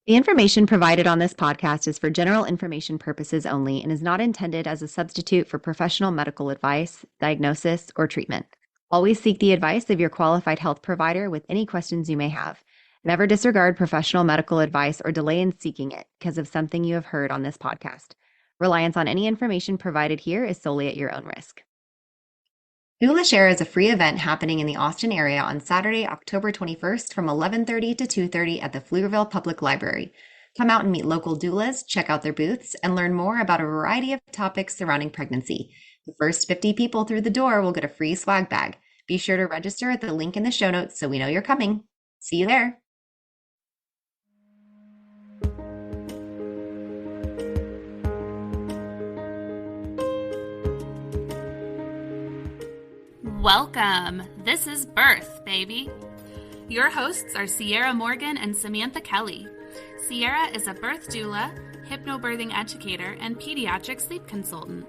The information provided on this podcast is for general information purposes only and is not intended as a substitute for professional medical advice, diagnosis, or treatment. Always seek the advice of your qualified health provider with any questions you may have. Never disregard professional medical advice or delay in seeking it because of something you have heard on this podcast. Reliance on any information provided here is solely at your own risk. Doula Share is a free event happening in the Austin area on Saturday, October 21st from 11:30 to 2:30 at the Pflugerville Public Library. Come out and meet local doulas, check out their booths, and learn more about a variety of topics surrounding pregnancy. The first 50 people through the door will get a free swag bag. Be sure to register at the link in the show notes so we know you're coming. See you there. Welcome! This is Birth, baby! Your hosts are Ciarra Morgan and Samantha Kelly. Ciarra is a birth doula, hypnobirthing educator, and pediatric sleep consultant.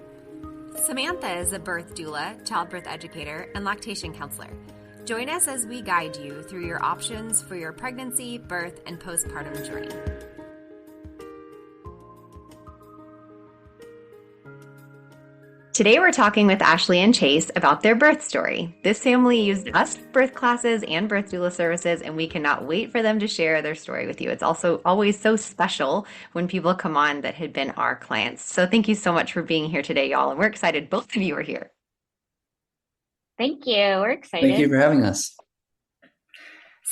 Samantha is a birth doula, childbirth educator, and lactation counselor. Join us as we guide you through your options for your pregnancy, birth, and postpartum journey. Today we're talking with Ashley and Chase about their birth story. This family used us birth classes and birth doula services, and we cannot wait for them to share their story with you. It's also always so special when people come on that had been our clients. So thank you so much for being here today, y'all, and we're excited both of you are here. Thank you. We're excited. Thank you for having us.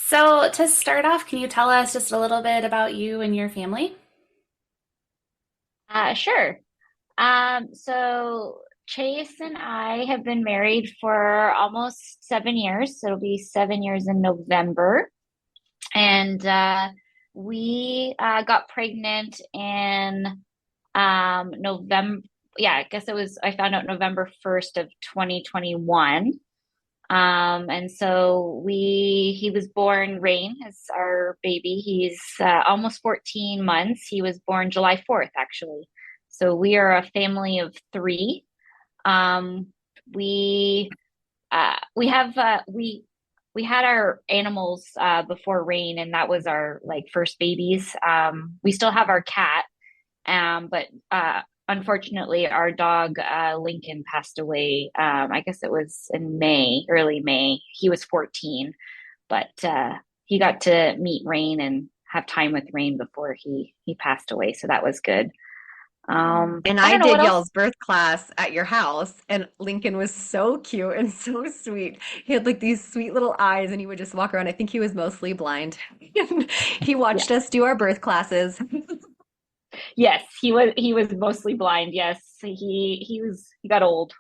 So to start off, can you tell us just a little bit about you and your family? Sure. So Chase and I have been married for almost 7 years. So it'll be 7 years in November. And we got pregnant in November. Yeah, I guess I found out November 1st of 2021. And so he was born, Rain is our baby. He's almost 14 months. He was born July 4th, actually. So we are a family of 3. We had our animals before Rain, and that was our first babies. We still have our cat, but unfortunately our dog Lincoln passed away. I guess it was in early May. He was 14, but he got to meet Rain and have time with Rain before he passed away. So that was good. And I did y'all's birth class at your house, and Lincoln was so cute and so sweet. He had these sweet little eyes, and he would just walk around. I think he was mostly blind. He watched us do our birth classes. Yes, he was mostly blind. Yes, he got old.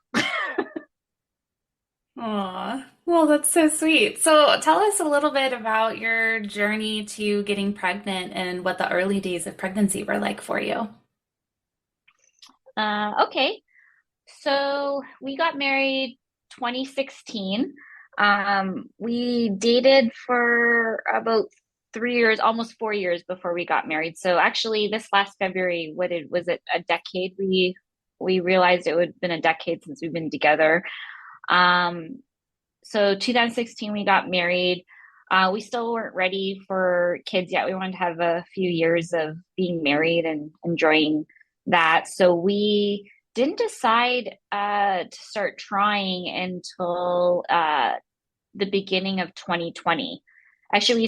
Aw, well, that's so sweet. So tell us a little bit about your journey to getting pregnant and what the early days of pregnancy were like for you. Okay. So we got married 2016. We dated for about 3 years, almost 4 years before we got married. So actually this last February, was it a decade? We realized it would have been a decade since we've been together. So 2016, we got married. We still weren't ready for kids yet. We wanted to have a few years of being married and enjoying that. So we didn't decide to start trying until the beginning of 2020. Actually,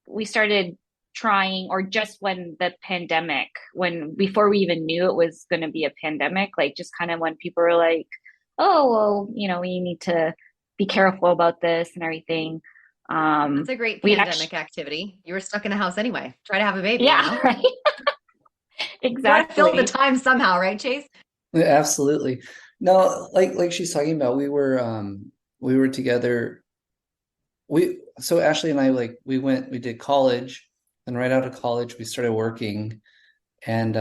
we started trying, or just when the pandemic, before we even knew it was going to be a pandemic, just kind of when people were like, oh, well, we need to be careful about this and everything. That's a great pandemic activity. You were stuck in a house anyway. Try to have a baby. Yeah, right. Exactly. Fill the time somehow, right, Chase? Yeah, absolutely. No, like she's talking about, we were together. So Ashley and I, we did college, and right out of college we started working. And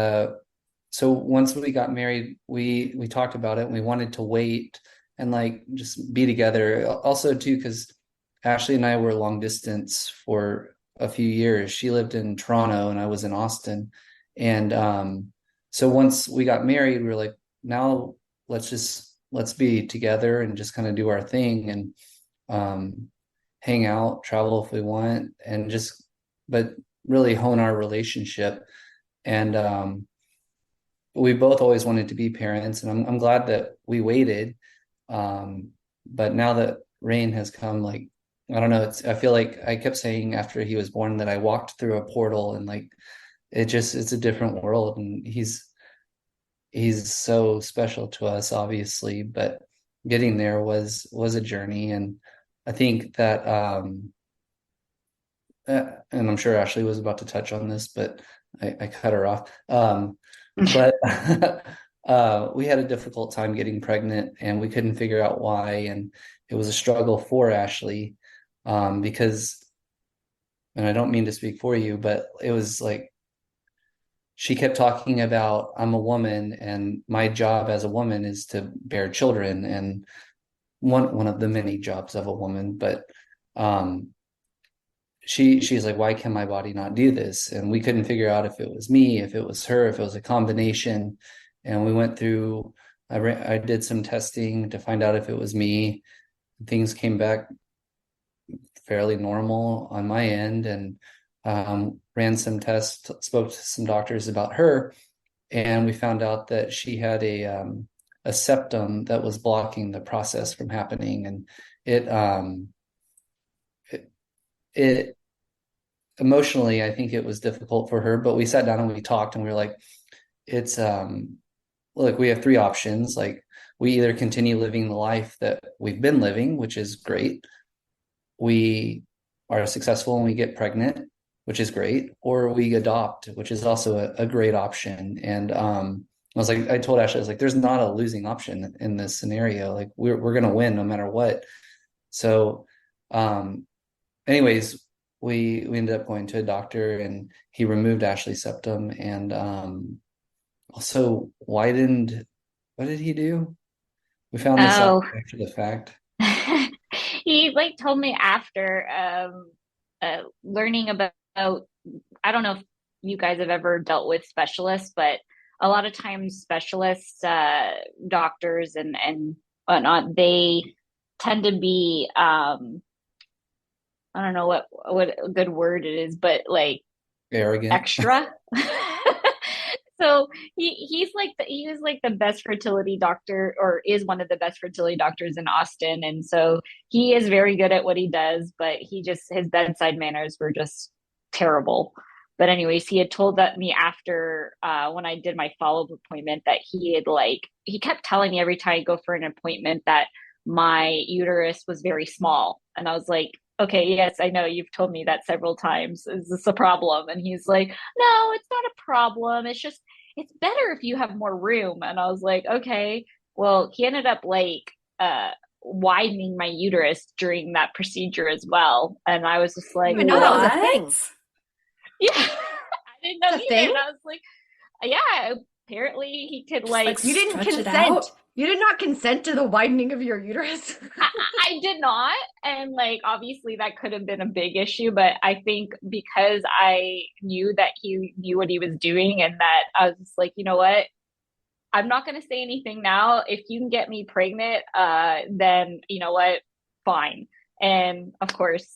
so once we got married, we talked about it, and we wanted to wait and just be together. Also too, because Ashley and I were long distance for a few years. She lived in Toronto and I was in Austin. And so once we got married, we were like, now let's be together and just kind of do our thing and hang out, travel if we want, and but really hone our relationship. And we both always wanted to be parents, and I'm glad that we waited. Um, but now that Rain has come, like, I don't know, I feel like I kept saying after he was born that I walked through a portal, and like it's a different world, and he's so special to us, obviously, but getting there was a journey. And I think that and I'm sure Ashley was about to touch on this, but I cut her off. But we had a difficult time getting pregnant, and we couldn't figure out why. And it was a struggle for Ashley, because, and I don't mean to speak for you, but it was like she kept talking about, I'm a woman, and my job as a woman is to bear children, and one of the many jobs of a woman. But um, she's like, why can my body not do this? And we couldn't figure out if it was me, if it was her, if it was a combination. And we went through, I did some testing to find out if it was me. Things came back fairly normal on my end, and ran some tests, spoke to some doctors about her, and we found out that she had a septum that was blocking the process from happening. And it emotionally, I think it was difficult for her, but we sat down and we talked, and we were like, it's look, we have three options. Like, we either continue living the life that we've been living, which is great. We are successful and we get pregnant, which is great, or we adopt, which is also a great option. And I was like, I told Ashley, I was like, there's not a losing option in this scenario. Like, we're gonna win no matter what. So anyways, we ended up going to a doctor, and he removed Ashley's septum, and also widened. What did he do? We found this out Oh, after the fact. he like told me after learning about, I don't know if you guys have ever dealt with specialists, but a lot of times specialists, doctors and whatnot, they tend to be I don't know what a good word it is, but like Arrogant. extra. So he was like the best fertility doctor, or is one of the best fertility doctors in Austin, and so he is very good at what he does, but he just, his bedside manners were just terrible. But anyways, he had told that me after, when I did my follow-up appointment, that he kept telling me every time I go for an appointment that my uterus was very small, and I was like, okay, yes, I know you've told me that several times. Is this a problem? And he's like, no, it's not a problem. It's just, it's better if you have more room. And I was like, okay. Well, he ended up like widening my uterus during that procedure as well. And I was just like, I know that was a What? thing. yeah, I didn't know It's a either. thing? And I was like, yeah, apparently he could like, You didn't Stretch it consent. out? You did not consent to the widening of your uterus. I did not. And like, obviously, that could have been a big issue. But I think because I knew that he knew what he was doing, and that I was just like, you know what? I'm not going to say anything now. If you can get me pregnant, then you know what? Fine. And of course,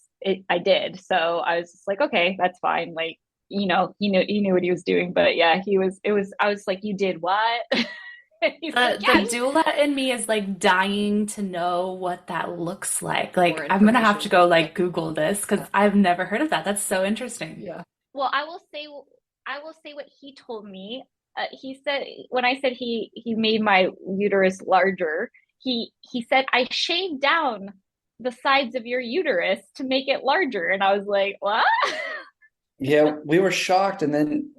I did. So I was just like, okay, that's fine. Like, he knew what he was doing. But yeah, I was like, you did what? He's like, The yeah. doula in me is like dying to know what that looks like. Like, More I'm gonna have to information. go like Google this because I've never heard of that. That's so interesting. Yeah. Well, I will say what he told me. He said, when I said he made my uterus larger, he said I shaved down the sides of your uterus to make it larger, and I was like, what? Yeah, we were shocked. And then,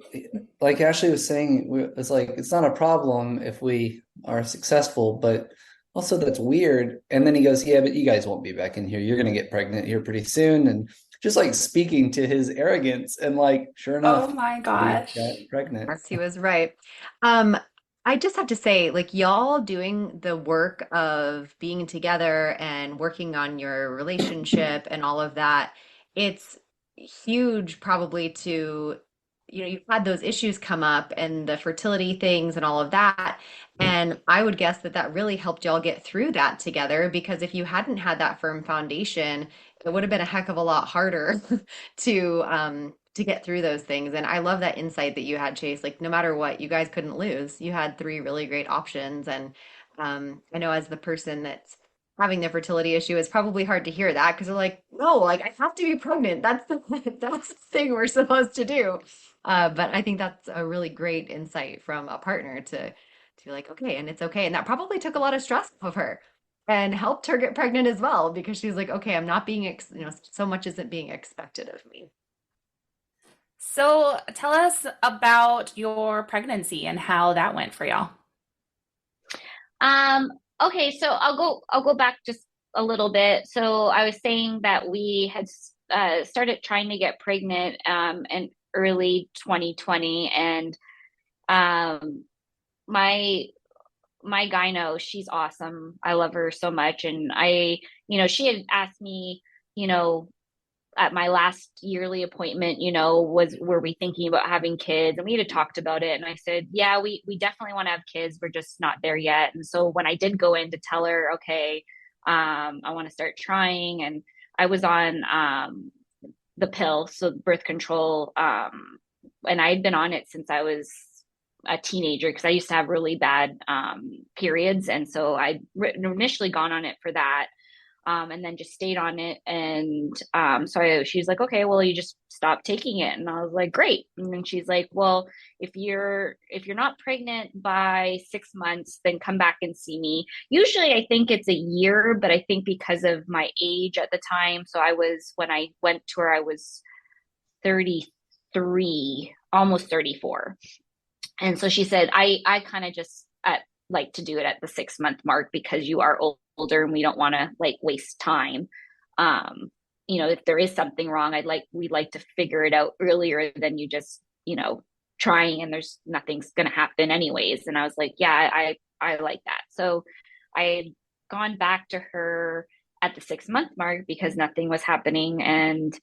like Ashley was saying, it's like, it's not a problem if we are successful, but also that's weird. And then he goes, yeah, but you guys won't be back in here. You're going to get pregnant here pretty soon. And just like speaking to his arrogance. And like, sure Oh enough, my we got gosh. pregnant. Yes, he was right. Um, I just have to say, like, y'all doing the work of being together and working on your relationship and all of that, it's huge probably to, you've had those issues come up and the fertility things and all of that. And I would guess that that really helped y'all get through that together, because if you hadn't had that firm foundation, it would have been a heck of a lot harder to get through those things. And I love that insight that you had, Chase. Like, no matter what, you guys couldn't lose. You had three really great options. And I know as the person that's having the fertility issue, it's probably hard to hear that because they're like, no, like I have to be pregnant. That's the that's the thing we're supposed to do. But I think that's a really great insight from a partner to be like, okay, and it's okay. And that probably took a lot of stress off of her and helped her get pregnant as well because she's like, okay, I'm not being, so much isn't being expected of me. So tell us about your pregnancy and how that went for y'all. Okay, so I'll go back just a little bit. So I was saying that we had started trying to get pregnant in early 2020, and my my gyno, she's awesome. I love her so much, and she had asked me, you know, at my last yearly appointment, were we thinking about having kids? And we had talked about it. And I said, yeah, we definitely want to have kids. We're just not there yet. And so when I did go in to tell her, okay, I want to start trying, and I was on the pill, so birth control, and I had been on it since I was a teenager because I used to have really bad periods. And so I'd initially gone on it for that. And then just stayed on it. And she's like, okay, well, you just stop taking it. And I was like, great. And then she's like, well, if you're not pregnant by 6 months, then come back and see me. Usually I think it's a year, but I think because of my age at the time. So when I went to her, I was 33, almost 34. And so she said, I kind of just like to do it at the 6 month mark because you are older and we don't want to like waste time. If there is something wrong, we'd like to figure it out earlier than you just, trying and there's nothing's going to happen anyways. And I was like, yeah, I like that. So I had gone back to her at the 6 month mark because nothing was happening. And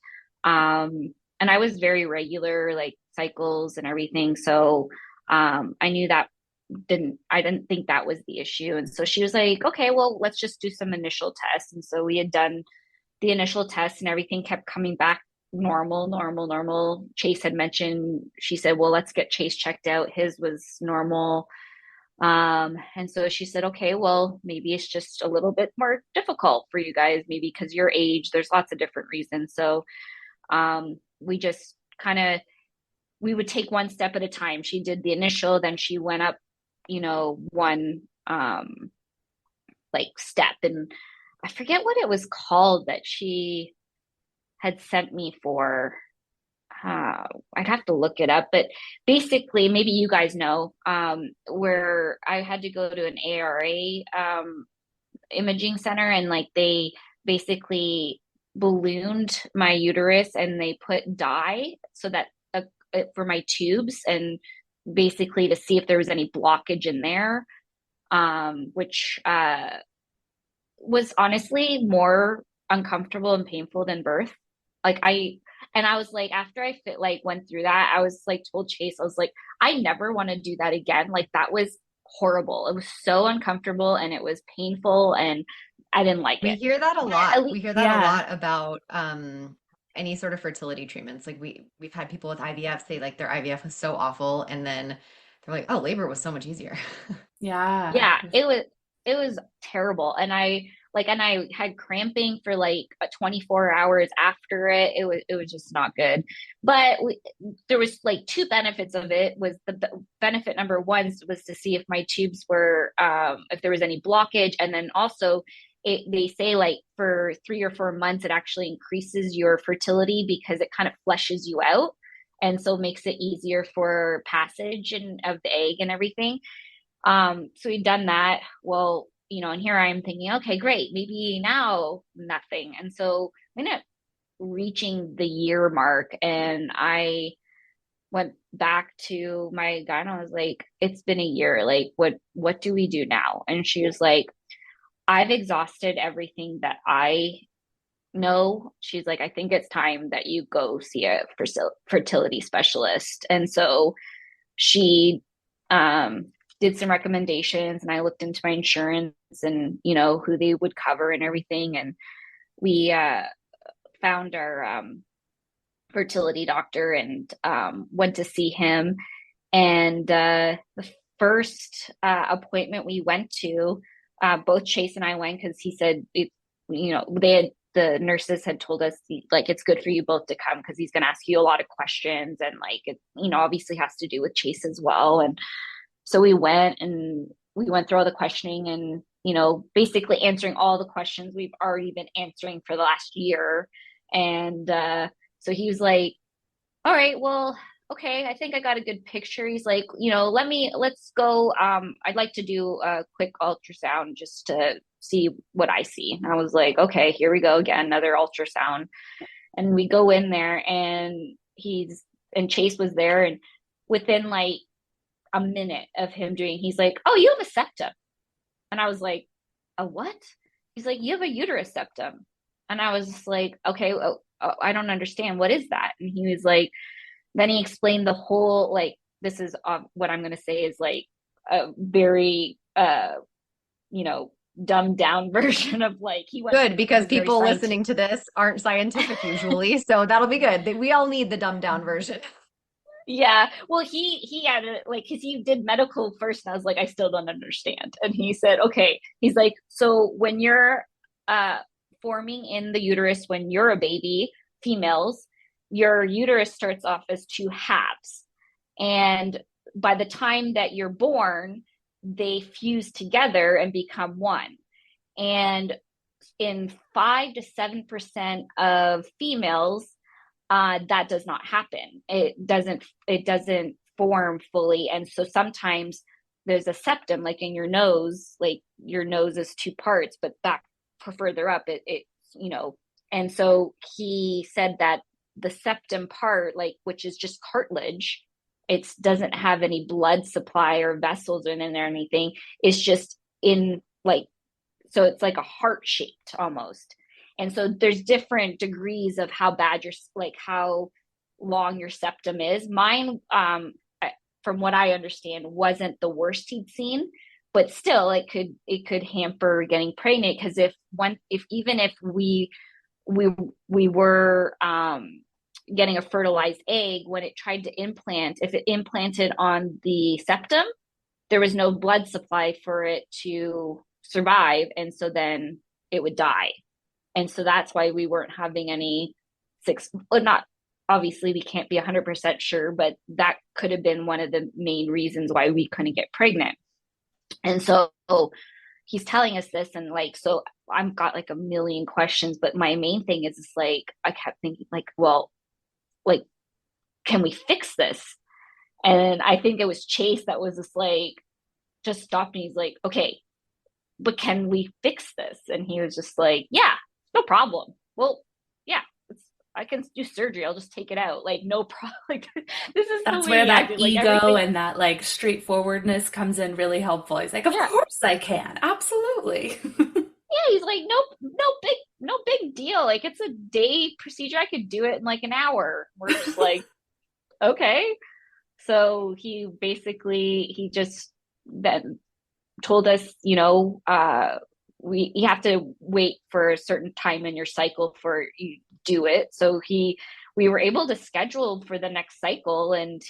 I was very regular, like cycles and everything. So I knew that I didn't think that was the issue. And so she was like, okay, well, let's just do some initial tests. And so we had done the initial tests and everything kept coming back normal. Chase had mentioned, she said, well, let's get Chase checked out. His was normal. And so she said, okay, well, maybe it's just a little bit more difficult for you guys, maybe because your age, there's lots of different reasons. So we just we would take one step at a time. She did the initial, then she went up, one like step, and I forget what it was called that she had sent me for. I'd have to look it up, but basically, maybe you guys know, where I had to go to an ARA imaging center, and like they basically ballooned my uterus and they put dye so that for my tubes, and basically to see if there was any blockage in there, which was honestly more uncomfortable and painful than birth. I was like, after I went through that, I was like, told Chase, I was like, I never want to do that again. Like that was horrible. It was so uncomfortable and it was painful and I didn't like it. We hear that a lot. We hear that a lot about any sort of fertility treatments. Like we've had people with IVF say like their IVF was so awful, and then they're like, oh, labor was so much easier. Yeah, it was terrible, and I had cramping for like 24 hours after it. It was just not good. But there was like two benefits of it. Was the benefit number one was to see if my tubes were if there was any blockage, and then also they say like for 3 or 4 months, it actually increases your fertility because it kind of fleshes you out. And so makes it easier for passage and of the egg and everything. So we'd done that. Well, and here I am thinking, okay, great. Maybe now nothing. And so I'm reaching the year mark, and I went back to my guy and I was like, it's been a year. Like, what do we do now? And she was like, I've exhausted everything that I know. She's like, I think it's time that you go see a fertility specialist. And so she did some recommendations, and I looked into my insurance and, who they would cover and everything. And we found our fertility doctor and went to see him. And the first appointment we went to, both Chase and I went because he said, the nurses had told us like it's good for you both to come because he's going to ask you a lot of questions, and like it obviously has to do with Chase as well. And so we went through all the questioning and basically answering all the questions we've already been answering for the last year. And so he was like, all right, well, okay, I think I got a good picture. He's like, let's go. I'd like to do a quick ultrasound just to see what I see. And I was like, okay, here we go again, another ultrasound. And we go in there and Chase was there, and within like a minute of him doing, he's like, oh, you have a septum. And I was like, a what? He's like, you have a uterus septum. And I was just like, okay, I don't understand. What is that? And he was like, then he explained the whole, like, this is what I'm going to say is like a very, dumbed down version of like, good, because people listening to this aren't scientific usually. So that'll be good. We all need the dumbed down version. Yeah. Well, he had it like, cause he did medical first. And I was like, I still don't understand. And he said, okay, he's like, so when you're, forming in the uterus, when you're a baby, females, your uterus starts off as two halves. And by the time that you're born, they fuse together and become one. And in 5 to 7% of females, that does not happen. It doesn't form fully. And so sometimes there's a septum, like in your nose, like your nose is two parts, but back further up, and so he said that the septum part, like, which is just cartilage, it doesn't have any blood supply or vessels in there or anything. It's just in like, so it's like a heart shaped almost. And so there's different degrees of how bad how long your septum is. Mine, from what I understand, wasn't the worst he'd seen, but still it could hamper getting pregnant. Cause even if we were, getting a fertilized egg, when it tried to implant, if it implanted on the septum, there was no blood supply for it to survive. And so then it would die. And so that's why we weren't having any obviously we can't be 100% sure, but that could have been one of the main reasons why we couldn't get pregnant. And so he's telling us this, and like, so I've got like a million questions, but my main thing is like, I kept thinking like, well, like, can we fix this? And I think it was Chase that was just stopped me. He's like, okay, but can we fix this? And he was just like, yeah, no problem. Well, yeah, I can do surgery. I'll just take it out. Like, no problem. Like, that's where that ego and that like straightforwardness comes in really helpful. He's like, of course I can. Absolutely. Yeah, he's like, no big deal. Like, it's a day procedure. I could do it in like an hour. We're just like, okay. So he just then told us, you have to wait for a certain time in your cycle for you do it. So we were able to schedule for the next cycle, and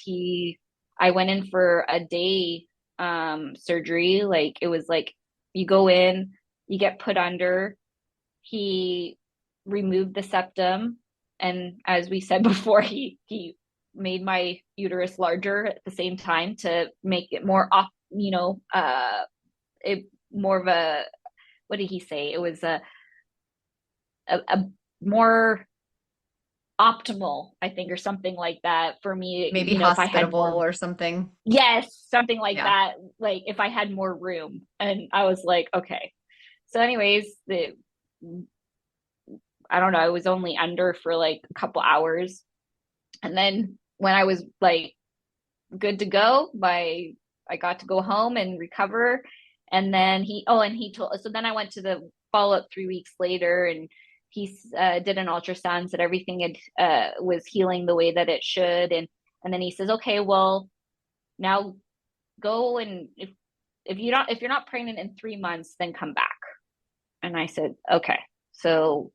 I went in for a day surgery. Like, it was like, you go in, you get put under, he removed the septum. And as we said before, he made my uterus larger at the same time to make it more more of a, what did he say? It was a more optimal, I think, or something like that for me. Maybe hospitable, if I had more, or something. Yes, something like that. Like, if I had more room. And I was like, okay. So anyways, I don't know, I was only under for like a couple hours. And then when I was like good to go, I got to go home and recover. And then so then I went to the follow-up 3 weeks later, and he did an ultrasound, said everything was healing the way that it should. And then he says, okay, well, now go, and if you're not pregnant in 3 months, then come back. And I said, okay. So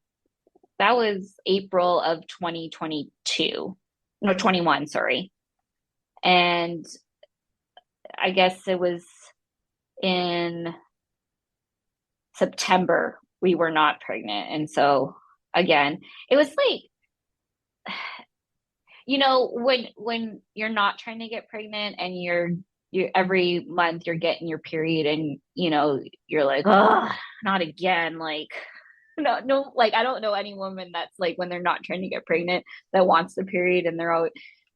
that was April of 2022. No, 21, sorry. And I guess it was in September we were not pregnant. And so again, it was like, when you're not trying to get pregnant and you're every month you're getting your period and you're like, oh, not again. Like, no, like I don't know any woman that's like when they're not trying to get pregnant that wants the period and they're always,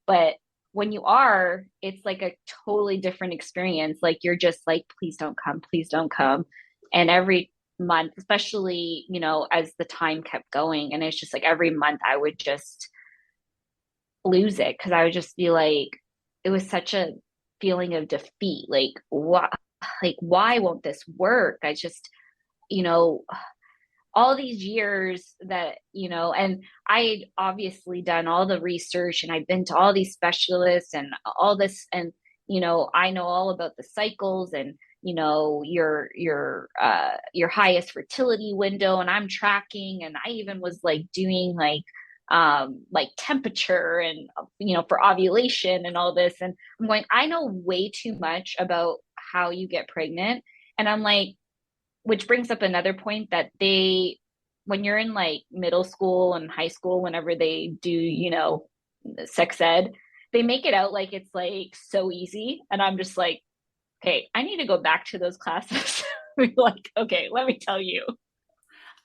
but when you are, it's like a totally different experience. Like you're just like, please don't come, please don't come. And every month, especially, as the time kept going, and it's just like every month I would just lose it because I would just be like, it was such a feeling of defeat. Like, what? Like, why won't this work? I just, you know, all these years that, and I obviously done all the research and I've been to all these specialists and all this, and, I know all about the cycles and, your highest fertility window, and I'm tracking, and I even was like doing like temperature and for ovulation and all this, and I'm going, I know way too much about how you get pregnant. And I'm like, which brings up another point that when you're in like middle school and high school, whenever they do sex ed, they make it out like it's like so easy, and I'm just like, okay, I need to go back to those classes. Be like, okay, let me tell you.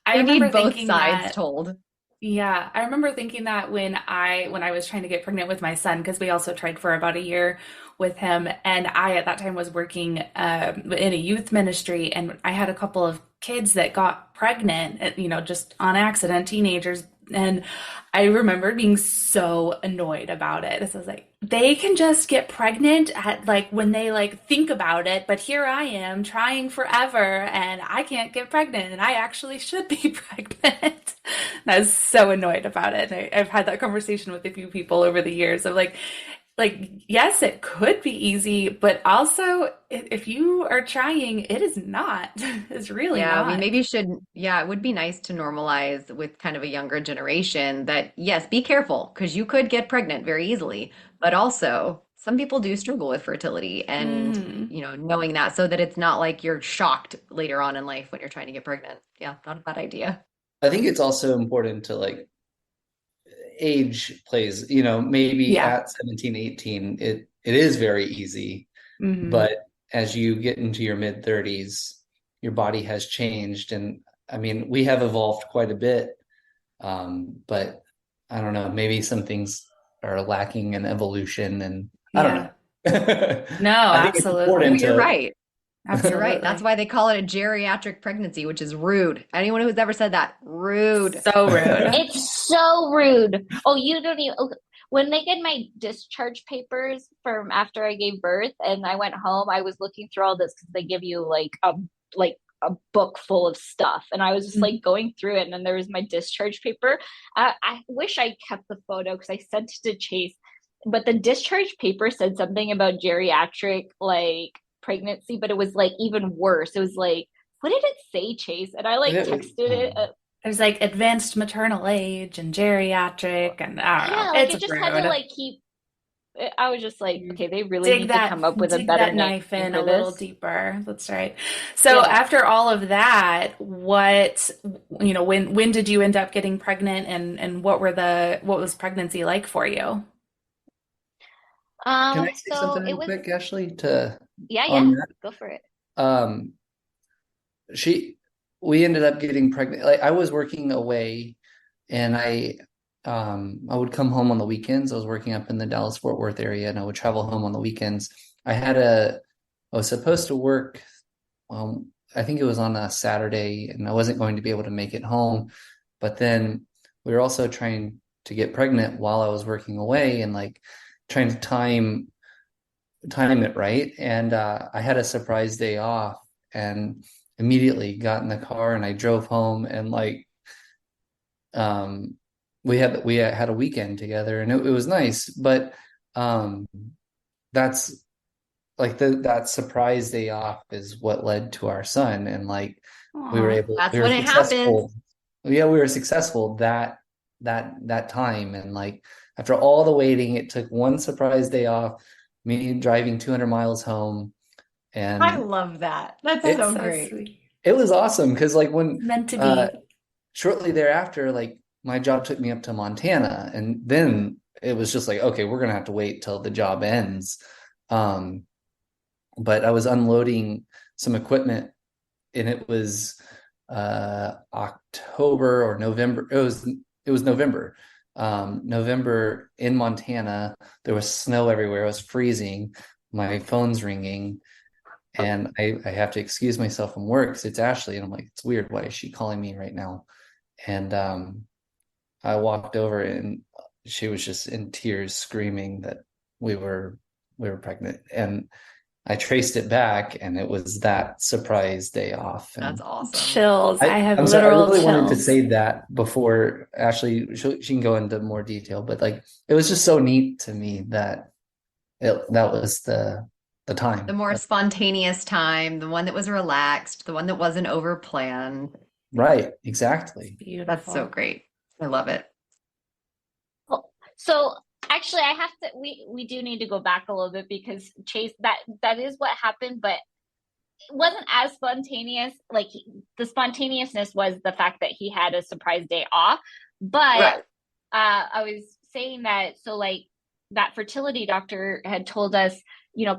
I need remember both thinking sides that, told. yeah, I remember thinking that when I was trying to get pregnant with my son, because we also tried for about a year with him, and I at that time was working in a youth ministry, and I had a couple of kids that got pregnant, just on accident, teenagers, and I remember being so annoyed about it. So I was like, they can just get pregnant at like when they like think about it, but here I am trying forever and I can't get pregnant and I actually should be pregnant. And I was so annoyed about it. And I've had that conversation with a few people over the years of like, yes, it could be easy, but also if you are trying, it is not. It's really Yeah, we not. maybe should. Yeah, it would be nice to normalize with kind of a younger generation that, yes, be careful because you could get pregnant very easily. But also, some people do struggle with fertility and, Hmm. knowing that so that it's not like you're shocked later on in life when you're trying to get pregnant. Yeah, not a bad idea. I think it's also important to like age plays, maybe Yeah. at 17, 18, it is very easy, Hmm. but as you get into your mid 30s, your body has changed. And I mean, we have evolved quite a bit. But I don't know, maybe some things are lacking in evolution, and I don't Yeah. know. No, I think it's Oh, important absolutely. you're to right. You're right. That's Absolutely. why they call it a geriatric pregnancy, which is rude. Anyone who's ever said that, rude. So rude. It's so rude. Oh, you don't even. Okay. When they did my discharge papers from after I gave birth, and I went home, I was looking through all this because they give you like a book full of stuff, and I was just like going through it, and then there was my discharge paper. I wish I kept the photo because I sent it to Chase, but the discharge paper said something about geriatric like pregnancy, but it was like even worse. It was like, what did it say, Chase? And I like texted it. There's like advanced maternal age and geriatric, and I don't Yeah, know. like It's it just had to rude. like keep. I was just like, okay, they really Dig need to that come up with a dig better that name knife in a for little this. deeper. That's right. So Yeah. after all of that, when did you end up getting pregnant, and what was pregnancy like for you? can I say So something it real was. quick, Ashley, to Yeah, on that? go for it. Um, she we ended up getting pregnant. Like I was working away, and I would come home on the weekends. I was working up in the Dallas Fort Worth area, and I would travel home on the weekends. I was supposed to work, I think it was on a Saturday, and I wasn't going to be able to make it home. But then we were also trying to get pregnant while I was working away, and like trying to time it right. And I had a surprise day off, and immediately got in the car and I drove home, and like um we had a weekend together, and it was nice. But um that's like that surprise day off is what led to our son, and like Aw. That's we were when it happens. successful. yeah, we were successful that time. And like after all the waiting, it took one surprise day off, me driving 200 miles home. I And love that. That's it so So great. sweet. it was awesome because like when Meant to uh be. shortly thereafter, like my job took me up to Montana, and then it was just like, okay, we're gonna have to wait till the job ends. Um, but I was unloading some equipment, and it was October or November. It was November. November in Montana. There was snow everywhere. It was freezing. My phone's ringing, and I have to excuse myself from work because it's Ashley, and I'm like, it's weird. Why is she calling me right now? And I walked over, and she was just in tears, screaming that we were pregnant. And I traced it back, and it was that surprise day off. That's And awesome. Chills. I have I'm sorry, I literal really wanted to chills. say that before Ashley, she can go into more detail, but like it was just so neat to me that that was the The time. more spontaneous time, the one that was relaxed, the one that wasn't over planned. Right, exactly. That's so Beautiful. great. I love it. Well, so actually, I have to. We do need to go back a little bit because Chase, that is what happened, but it wasn't as spontaneous. Like the spontaneousness was the fact that he had a surprise day off. But Right. I was saying that so like that fertility doctor had told us,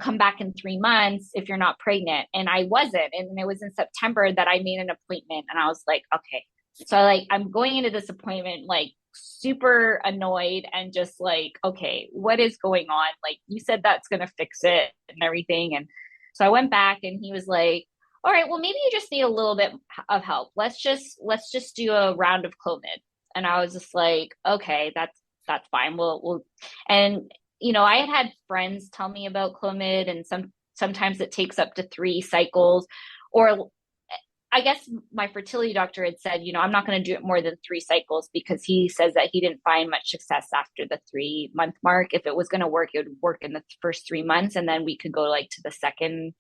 come back in 3 months if you're not pregnant, and I wasn't, and it was in September that I made an appointment, and I was like, okay, so like I'm going into this appointment like super annoyed and just like, okay, what is going on? Like you said that's gonna fix it and everything, and so I went back, and he was like, all right, well maybe you just need a little bit of help. Let's just do a round of Clomid. And I was just like, okay, that's fine. We'll and I had friends tell me about Clomid, and sometimes it takes up to 3 cycles, or I guess my fertility doctor had said, I'm not going to do it more than 3 cycles because he says that he didn't find much success after the 3 month mark. If it was going to work, it would work in the first 3 months, and then we could go like to the second.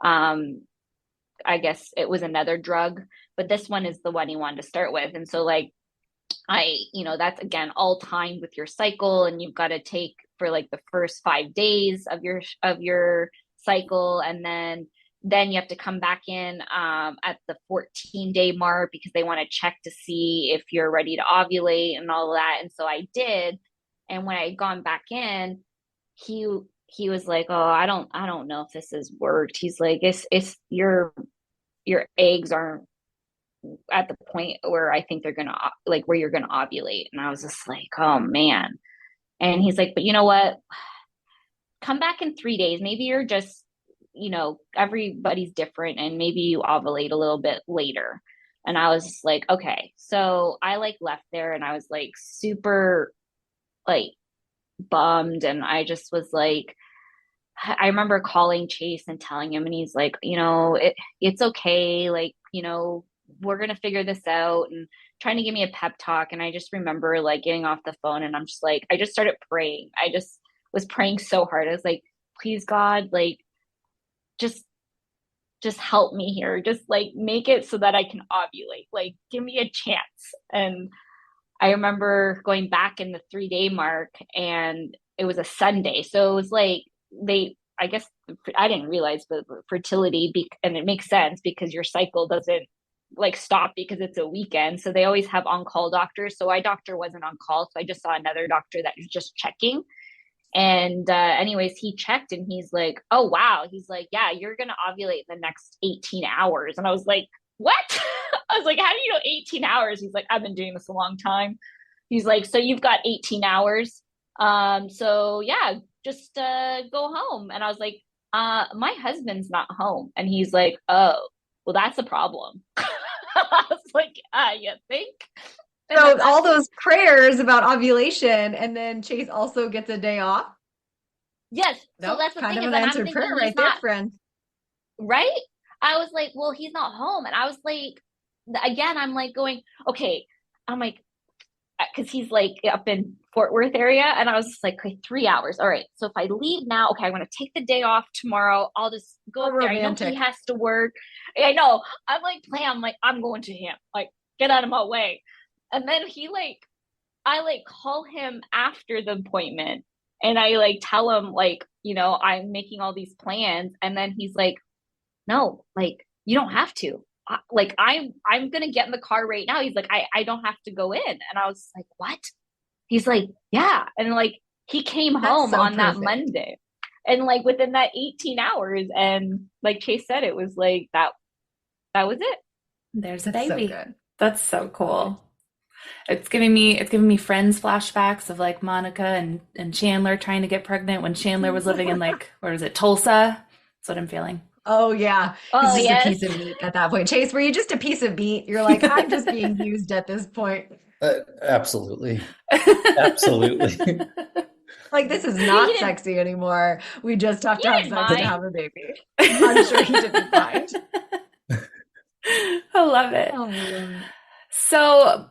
I guess it was another drug, but this one is the one he wanted to start with. And so like that's again all timed with your cycle, and you've got to take for like the first 5 days of your cycle, and then you have to come back in at the 14-day mark because they want to check to see if you're ready to ovulate and all of that. And so I did, and when I had gone back in, he was like, oh, I don't know if this has worked. He's like, it's your eggs aren't at the point where I think they're gonna like where you're gonna ovulate. And I was just like, oh man. And he's like, but you know what? Come back in 3 days. Maybe you're just, everybody's different, and maybe you ovulate a little bit later. And I was just like, okay. So I like left there, and I was like super like bummed. And I just was like, I remember calling Chase and telling him, and he's like, it's okay. Like, we're going to figure this out, and trying to give me a pep talk. And I just remember like getting off the phone, and I'm just like, I just started praying. I just was praying so hard. I was like, please God, like, just help me here. Just like make it so that I can ovulate. Like, give me a chance. And I remember going back in the 3-day mark, and it was a Sunday. So it was like I guess I didn't realize, but fertility, and it makes sense because your cycle doesn't like stop because it's a weekend. So they always have on-call doctors. So my doctor wasn't on call. So I just saw another doctor that was just checking. And anyways, he checked, and he's like, oh, wow. He's like, yeah, you're going to ovulate in the next 18 hours. And I was like, what? I was like, how do you know 18 hours? He's like, I've been doing this a long time. He's like, so you've got 18 hours. So yeah, just go home. And I was like, my husband's not home. And he's like, oh, well, that's a problem. I was like, you think? And So then all those prayers about ovulation, and then Chase also gets a day off. yes. So Nope, that's the kind thing of is, an and I'm answered thinking prayer he's right there, not friend. right. I was like, well, he's not home. And I was like, again, I'm like going, okay. I'm like, because he's like up in Fort Worth area. And I was just like, okay, 3 hours. All right. So if I leave now, okay, I'm going to take the day off tomorrow. I'll just go How up there. I know he romantic. has to work. I know. I'm like, I'm going to him. Like, get out of my way. And then I call him after the appointment and I tell him I'm making all these plans. And then he's like, no, you don't have to. I'm gonna get in the car right now. He's like, I don't have to go in. And I was like, what? He's like, yeah. And he came home so on that perfect. Monday. And within that 18 hours, and like Chase said, it was that was it. There's a That's so baby. good. That's so cool. It's giving me Friends flashbacks of Monica and Chandler trying to get pregnant when Chandler was living in where was it, Tulsa? That's what I'm feeling. Oh yeah. Oh, He's just yes. a piece of meat at that point. Chase, were you just a piece of meat? You're like, I'm just being used at this point. Absolutely. Absolutely. This is not didn't- sexy anymore. We just have He to have didn't sex to mind. have a baby. I'm sure he didn't mind. I love it. Oh, man. So,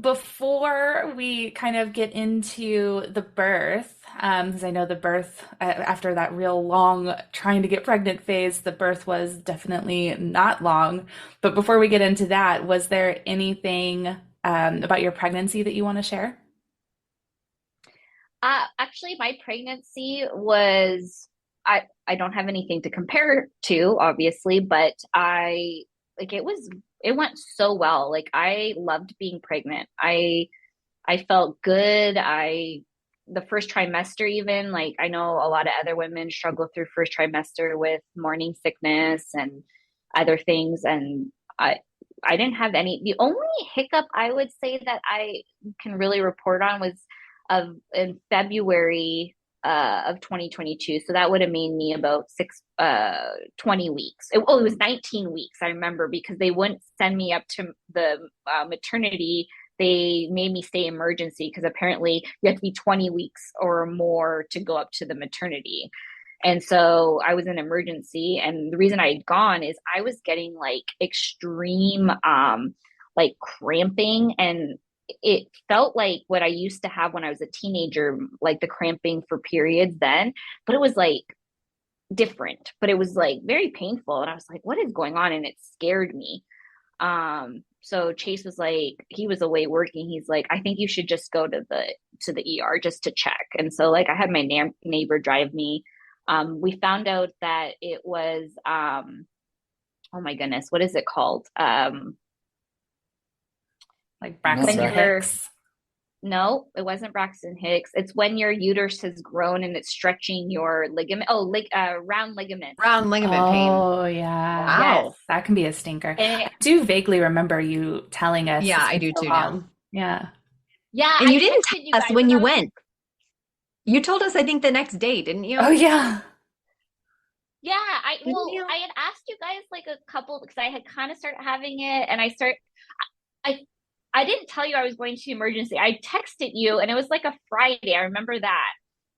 before we kind of get into the birth, because I know the birth, after that real long trying to get pregnant phase, the birth was definitely not long. But before we get into that, was there anything about your pregnancy that you want to share? Actually, my pregnancy was, I don't have anything to compare to, obviously, but it went so well. I loved being pregnant. I felt good. The first trimester, even, I know a lot of other women struggle through first trimester with morning sickness and other things. And I didn't have any. The only hiccup I would say that I can really report on was in February of 2022. So that would have made me about 20 weeks. It was 19 weeks. I remember, because they wouldn't send me up to the maternity. They made me stay emergency because apparently you have to be 20 weeks or more to go up to the maternity. And so I was in emergency. And the reason I had gone is I was getting extreme cramping, and it felt like what I used to have when I was a teenager, the cramping for periods then, but it was different, but it was very painful. And I was like, what is going on? And it scared me. So Chase was he was away working. He's like, I think you should just go to the ER just to check. And so I had my neighbor drive me. We found out that it was, oh my goodness, what is it called? Braxton Hicks. No, it wasn't Braxton Hicks. It's when your uterus has grown and it's stretching your ligament. Oh, round ligament. Round ligament pain. Oh, yeah. Wow. Yes, that can be a stinker. And I do vaguely remember you telling us. Yeah, I do too now. Yeah. Yeah. And you didn't texted tell us guys when you I was- went. You told us, I think, the next day, didn't you? Oh, yeah. Yeah, Didn't you? I had asked you guys a couple, because I had kind of started having it, and I didn't tell you I was going to emergency. I texted you, and it was a Friday. I remember that.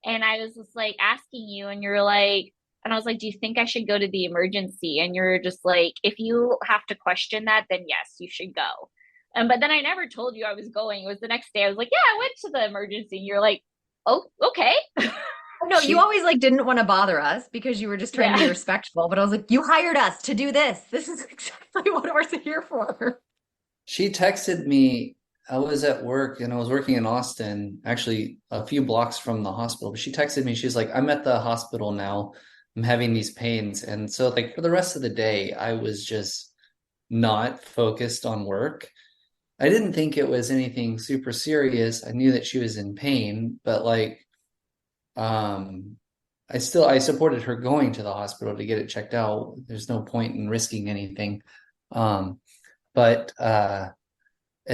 And I was just asking you, and you're like, and I was like, do you think I should go to the emergency? And you're just like, if you have to question that, then yes, you should go. But then I never told you I was going. It was the next day. I was like, yeah, I went to the emergency. And you're like, oh, okay. No, you always didn't want to bother us because you were just trying to be respectful. But I was like, you hired us to do this. This is exactly what we're here for. She texted me. I was at work and I was working in Austin, actually a few blocks from the hospital. But she texted me. She's like, I'm at the hospital now. I'm having these pains. And so for the rest of the day, I was just not focused on work. I didn't think it was anything super serious. I knew that she was in pain, but I supported her going to the hospital to get it checked out. There's no point in risking anything. But as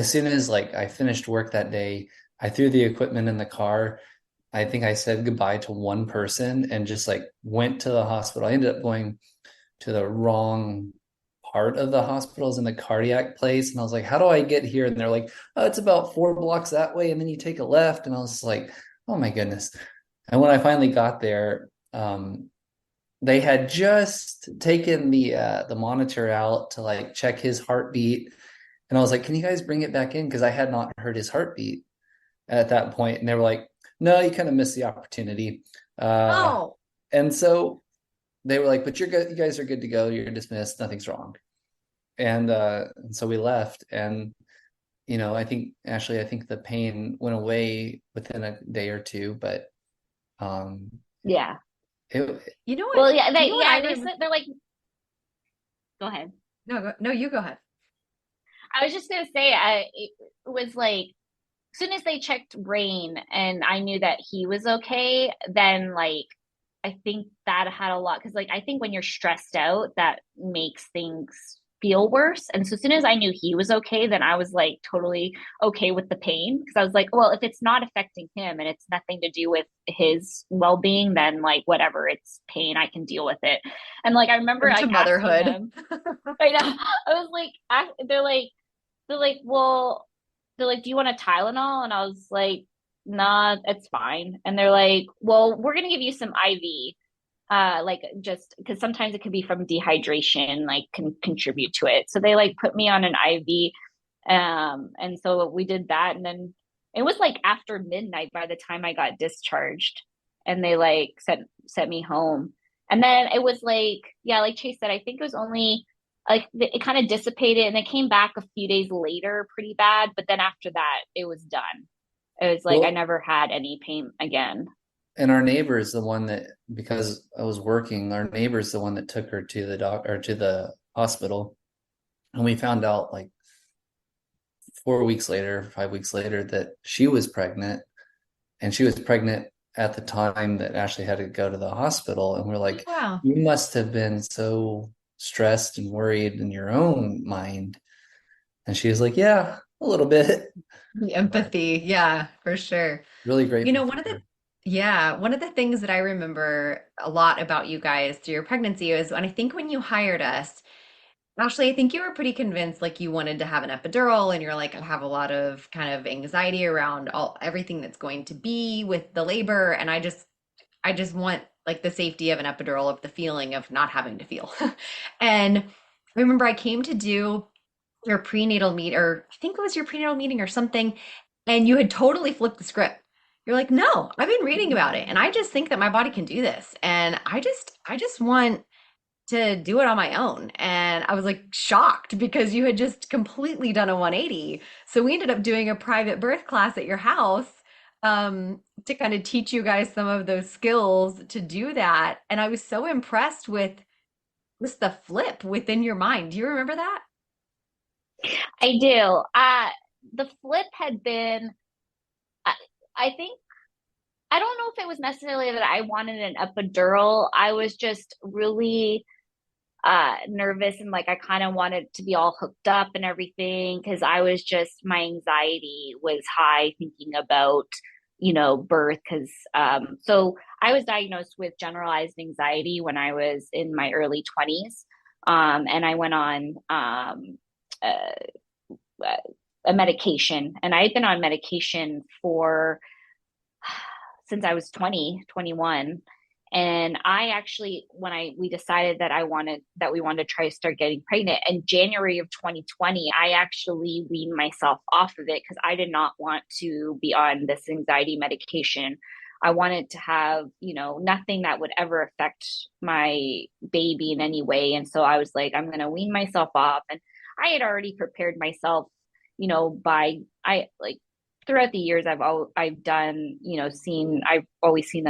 soon as I finished work that day, I threw the equipment in the car. I think I said goodbye to one person and just went to the hospital. I ended up going to the wrong part of the hospital, in the cardiac place. And I was like, how do I get here? And they're like, oh, it's about 4 blocks that way. And then you take a left. And I was like, oh my goodness. And when I finally got there, they had just taken the monitor out to check his heartbeat. And I was like, can you guys bring it back in? Because I had not heard his heartbeat at that point. And they were like, no, you kind of missed the opportunity. And so they were like, but you're good. You guys are good to go. You're dismissed. Nothing's wrong. And so we left, and I think the pain went away within a day or two, but um Yeah. it You know what? Well, yeah, You know what I they remember? said, they're like, go ahead. No, you go ahead. I was just gonna say, it was like, as soon as they checked brain and I knew that he was okay, then like I think that had a lot, because like I think when you're stressed out, that makes things feel worse. And so as soon as I knew he was okay, then I was like totally okay with the pain, because I was like, well, if it's not affecting him and it's nothing to do with his well-being, then like whatever, it's pain, I can deal with it. And like I remember Welcome to like asking motherhood. him, I know, I was like, they're like, well, they're like, do you want a Tylenol? And I was like, nah, it's fine. And they're like, well, we're gonna give you some IV, like just because sometimes it could be from dehydration, like can contribute to it. So they like put me on an IV, and so we did that, and then it was like after midnight by the time I got discharged, and they like sent me home. And then it was like, yeah, like Chase said, I think it was only like it kind of dissipated, and it came back a few days later pretty bad, but then after that it was done. It was like I well, never had any pain again. and our neighbor is the one that, because I was working, our neighbor is the one that took her to the doc or to the hospital, and we found out like 4 weeks later, 5 weeks later, that she was pregnant, and she was pregnant at the time that Ashley had to go to the hospital. And we're like, Wow. you must have been so stressed and worried in your own mind. And she was like, yeah, a little bit. The But empathy. Yeah, for sure. really You grateful know, for her. one of the things that I remember a lot about you guys through your pregnancy is when I think when you hired us, Ashley, I think you were pretty convinced like you wanted to have an epidural and you're like, I have a lot of kind of anxiety around everything that's going to be with the labor. And I just want like the safety of an epidural, of the feeling of not having to feel. And I remember I came to do your prenatal meet, or I think it was your prenatal meeting or something, and you had totally flipped the script. You're like, no, I've been reading about it and I just think that my body can do this. And I just want to do it on my own. And I was like shocked because you had just completely done a 180. So we ended up doing a private birth class at your house, to kind of teach you guys some of those skills to do that. And I was so impressed with just the flip within your mind. Do you remember that? I do. The flip had been, I, I think, I don't know if it was necessarily that I wanted an epidural. I was just really nervous, and like I kind of wanted to be all hooked up and everything, because I was just, my anxiety was high thinking about, birth. Because so I was diagnosed with generalized anxiety when I was in my early 20s. And I went on uh, a medication, and I had been on medication for since I was 21. And I actually, when we decided that we wanted to try to start getting pregnant in January of 2020, I actually weaned myself off of it because I did not want to be on this anxiety medication. I wanted to have, nothing that would ever affect my baby in any way. And so I was like, I'm going to wean myself off. And I had already prepared myself, by, I like, throughout the years, I've done, I've always seen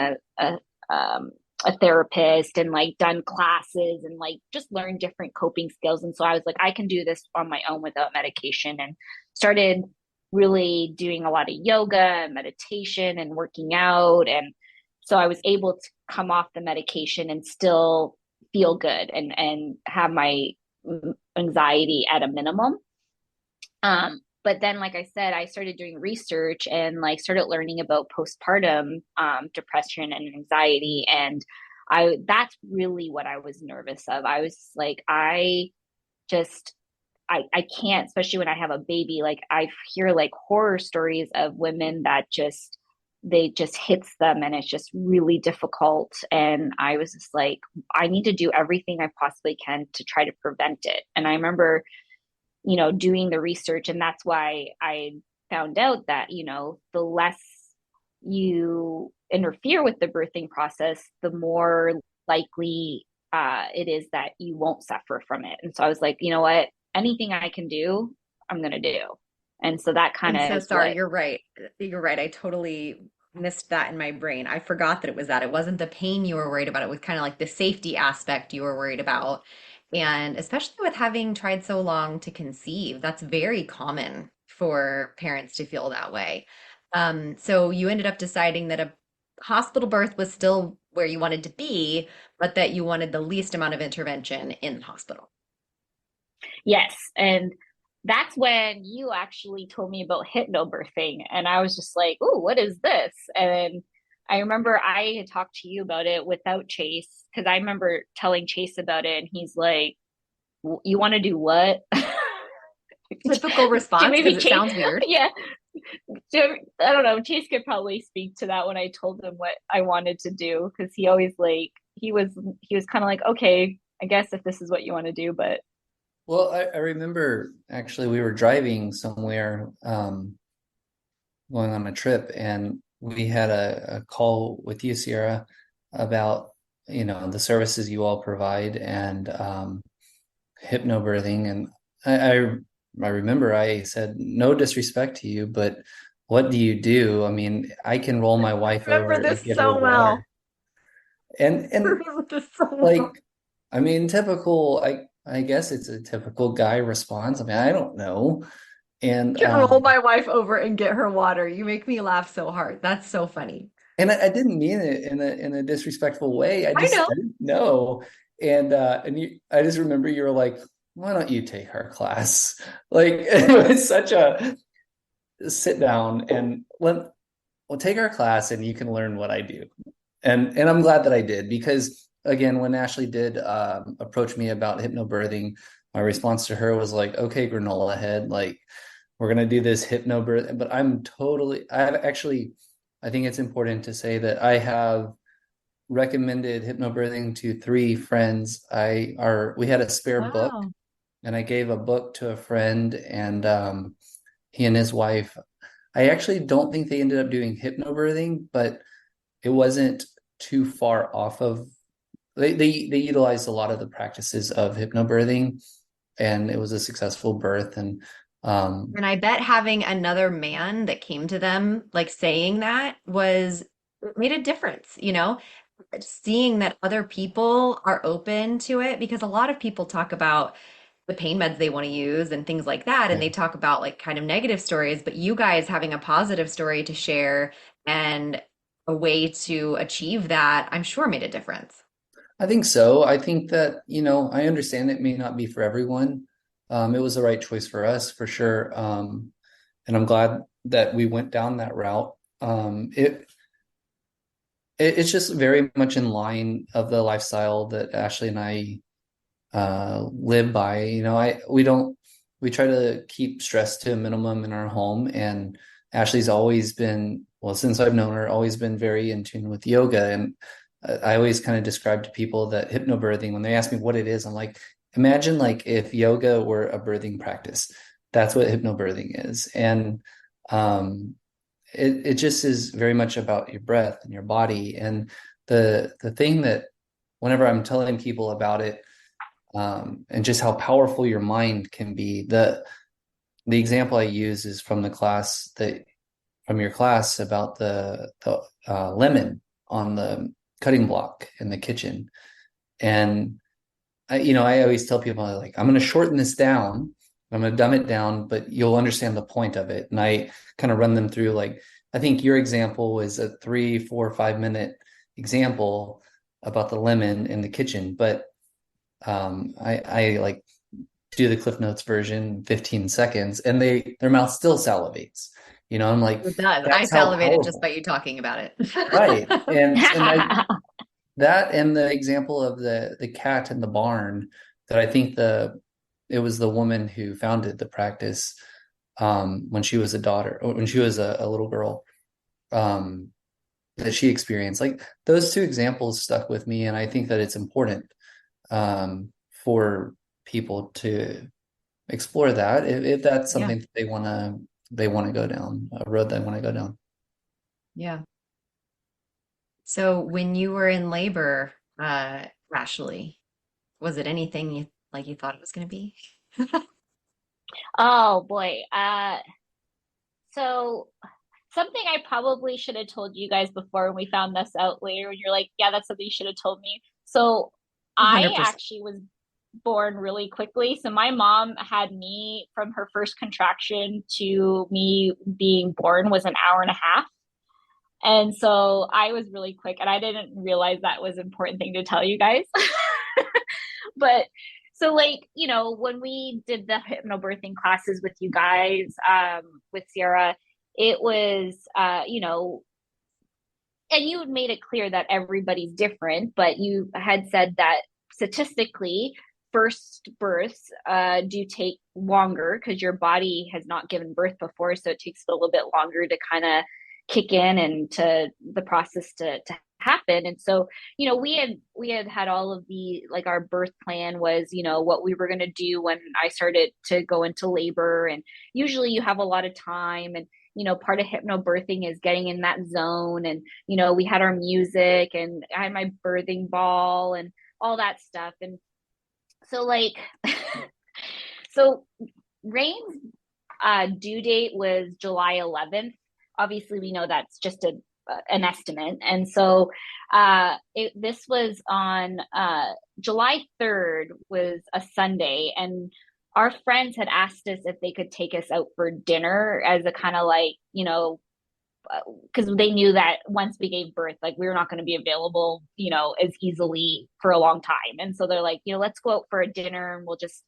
um, a therapist, and like done classes, and like just learned different coping skills. And so I was like, I can do this on my own without medication, and started really doing a lot of yoga and meditation and working out. And so I was able to come off the medication and still feel good, and have my anxiety at a minimum. But then, like I said, I started doing research and like started learning about postpartum depression and anxiety. And that's really what I was nervous of. I was like, just, I can't, especially when I have a baby. Like I hear like horror stories of women that they just hits them, and it's just really difficult. And I was just like, I need to do everything I possibly can to try to prevent it. And I remember doing the research. And that's why I found out that, the less you interfere with the birthing process, the more likely it is that you won't suffer from it. And so I was like, you know what? anything I can do, I'm gonna do. And so that kind I'm of so is sorry. what. You're right. You're right. I totally missed that in my brain. I forgot that it was that. It wasn't the pain you were worried about. It was kind of like the safety aspect you were worried about. And especially with having tried so long to conceive, that's very common for parents to feel that way. So you ended up deciding that a hospital birth was still where you wanted to be, but that you wanted the least amount of intervention in the hospital. Yes. And that's when you actually told me about hypnobirthing. And I was just like, "Ooh, what is this?" And I remember I had talked to you about it without Chase, because I remember telling Chase about it, and he's like, "You want to do what?" Typical response Maybe because it Chase, sounds weird. yeah. I don't know. Chase could probably speak to that when I told him what I wanted to do, because he always like he was kind of like, "Okay, I guess if this is what you want to do," but Well, I remember actually we were driving somewhere, going on a trip, and we had a call with you, Ciarra, about, the services you all provide and hypnobirthing. And I remember I said, no disrespect to you, but what do you do? I mean, I can roll my wife I remember over and this get her so well. water. And Remember this so like, well. I mean, typical, I guess it's a typical guy response. I mean, I don't know. And Can roll my wife over and get her water. You make me laugh so hard. That's so funny. I didn't mean it in a disrespectful way. I know. I didn't know. And I just remember you were like, why don't you take our class? Like it was such a sit down and we'll take our class and you can learn what I do. And I'm glad that I did, because again, when Ashley did approach me about hypnobirthing, my response to her was like, okay, granola head, like we're gonna do this hypnobirth. But I think it's important to say that I have recommended hypnobirthing to 3 friends. We had a spare book, Wow. and I gave a book to a friend, and he and his wife. I actually don't think they ended up doing hypnobirthing, but it wasn't too far off of. They utilized a lot of the practices of hypnobirthing, and it was a successful birth. And And I bet having another man that came to them, like saying that was it made a difference, seeing that other people are open to it because a lot of people talk about the pain meds they want to use and things like that. And yeah. they talk about like kind of negative stories, but you guys having a positive story to share and a way to achieve that, I'm sure made a difference. I think so. I think that, I understand it may not be for everyone. It was the right choice for us for sure. And I'm glad that we went down that route. It's just very much in line of the lifestyle that Ashley and I live by. We try to keep stress to a minimum in our home. And Ashley's always been, well, since I've known her, always been very in tune with yoga. And I always kind of describe to people that hypnobirthing, when they ask me what it is, I'm like, imagine like if yoga were a birthing practice. That's what hypnobirthing is. And it just is very much about your breath and your body. And the thing that whenever I'm telling people about it, and just how powerful your mind can be, the example I use is from from your class about the lemon on the cutting block in the kitchen. And I always tell people, like, I'm going to shorten this down, I'm going to dumb it down, but you'll understand the point of it. And I kind of run them through, like, I think your example was a 3, 4, 5 minute example about the lemon in the kitchen, but I like do the Cliff Notes version, 15 seconds, and their mouth still salivates. I'm like, It does. I that's how salivated just powerful. by you talking about it. Right. That and the example of the cat in the barn, that I think it was the woman who founded the practice, when she was a daughter, or when she was a little girl, um, that she experienced. Like those 2 examples stuck with me, and I think that it's important for people to explore that if that's Yeah. something that they want to go down, a road they want to go down. Yeah. So when you were in labor, Ashley, was it anything you thought it was going to be? Oh boy. So something I probably should have told you guys before when we found this out later, when you're like, yeah, that's something you should have told me. So I 100%. actually was born really quickly. So my mom had me from her first contraction to me being born was an hour and a half. And so I was really quick, and I didn't realize that was an important thing to tell you guys. But so like, when we did the hypnobirthing classes with you guys, with Ciarra, it was and you had made it clear that everybody's different, but you had said that statistically, first births do take longer because your body has not given birth before, so it takes a little bit longer to kind of kick in and to the process to happen. And so, we had all of the, like, our birth plan was, what we were going to do when I started to go into labor. And usually you have a lot of time, and part of hypnobirthing is getting in that zone. And, we had our music, and I had my birthing ball and all that stuff. And so, like, so Rain's due date was July 11th. Obviously, we know that's just an estimate. And so this was on July 3rd was a Sunday. And our friends had asked us if they could take us out for dinner as a kind of like, because they knew that once we gave birth, like, we were not going to be available, as easily for a long time. And so they're like, let's go out for a dinner and we'll just,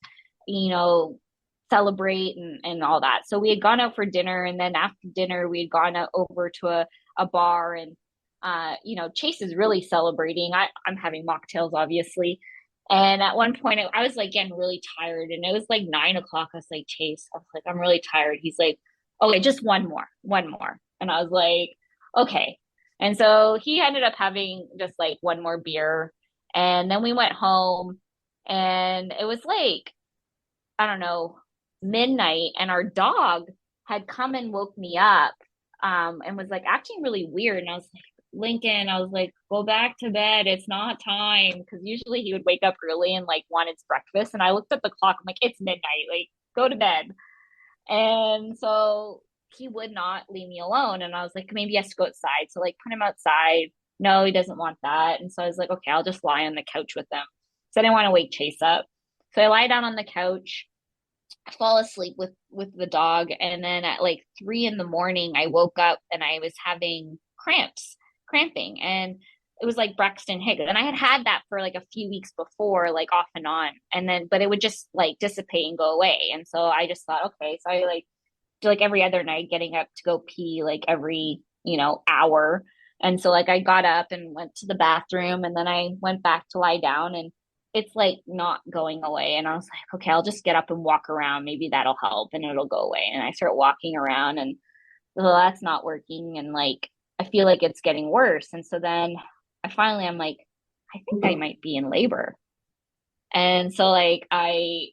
you know, celebrate and all that. So we had gone out for dinner, and then after dinner, we had gone out over to a bar. And, Chase is really celebrating. I'm having mocktails, obviously. And at one point, I was like getting really tired, and it was like 9 o'clock. I was like, Chase, I was like, I'm really tired. He's like, okay, just one more. And I was like, okay. And so he ended up having just like one more beer. And then we went home, and it was like, I don't know, midnight. And our dog had come and woke me up, and was like acting really weird. And I was like, Lincoln, I was like, go back to bed. It's not time. Cause usually he would wake up early and like want his breakfast. And I looked at the clock. I'm like, it's midnight. Like, go to bed. And so he would not leave me alone. And I was like, maybe he has to go outside. So like put him outside. No, he doesn't want that. And so I was like, okay, I'll just lie on the couch with him. So I didn't want to wake Chase up. So I lie down on the couch, fall asleep with the dog. And then at like 3 a.m, I woke up and I was having cramping. And it was like Braxton Hicks. And I had that for like a few weeks before, like off and on. And then, but it would just like dissipate and go away. And so I just thought, okay. So I like do like every other night, getting up to go pee like every, hour. And so like I got up and went to the bathroom, and then I went back to lie down, and it's like not going away. And I was like, okay, I'll just get up and walk around. Maybe that'll help and it'll go away. And I start walking around, and well, that's not working. And like, I feel like it's getting worse. And so then I'm like, I think I might be in labor. And so like I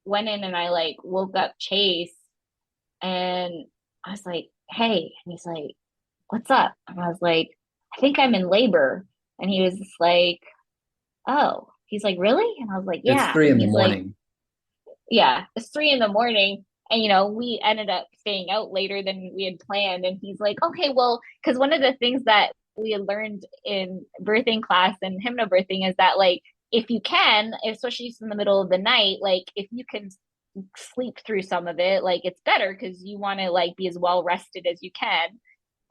went in and I like woke up Chase, and I was like, hey. And he's like, what's up? And I was like, I think I'm in labor. And he was just like, oh. He's like, really? And I was like, It's yeah. three And in the he's like, morning. yeah, it's 3 a.m. And, we ended up staying out later than we had planned. And he's like, okay, well, because one of the things that we had learned in birthing class and hypnobirthing is that, like, if you can, especially in the middle of the night, like, if you can sleep through some of it, like, it's better because you want to, like, be as well rested as you can.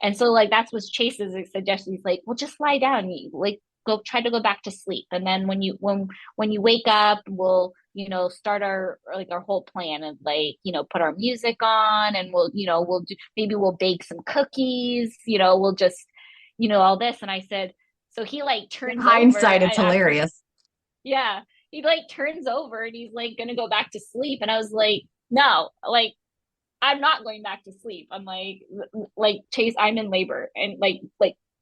And so, like, that's what Chase's suggestion. He's like, well, just lie down. You, like, go try to go back to sleep. And then when you wake up, we'll, start our whole plan of like, put our music on, and we'll do, maybe we'll bake some cookies, we'll just, all this. And I said, so he like In turns over. hindsight, it's At first, hilarious. yeah, he like turns over and he's like gonna go back to sleep. And I was like, no, like, I'm not going back to sleep. I'm like, Chase, I'm in labor, and like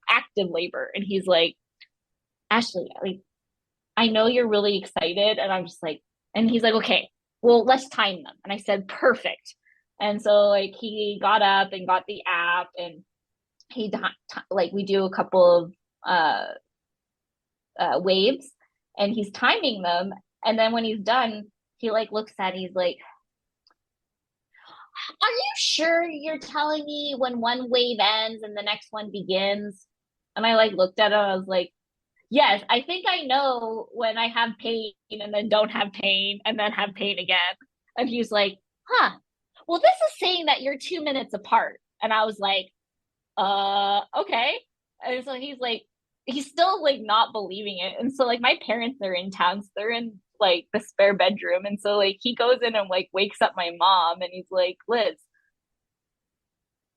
active labor. And he's like, Ashley, like, I know you're really excited. And I'm just like, and he's like, okay, well, let's time them. And I said, perfect. And so like he got up and got the app, and he like we do a couple of waves, and he's timing them. And then when he's done, he like looks at it, he's like, Are you sure you're telling me when one wave ends and the next one begins? And I like looked at him, I was like, yes, I think I know when I have pain and then don't have pain and then have pain again. And he's like, huh, well, this is saying that you're 2 minutes apart. And I was like, okay. And so he's like, he's still like not believing it. And so like my parents are in town, so they're in like the spare bedroom. And so like he goes in and like wakes up my mom and he's like, Liz.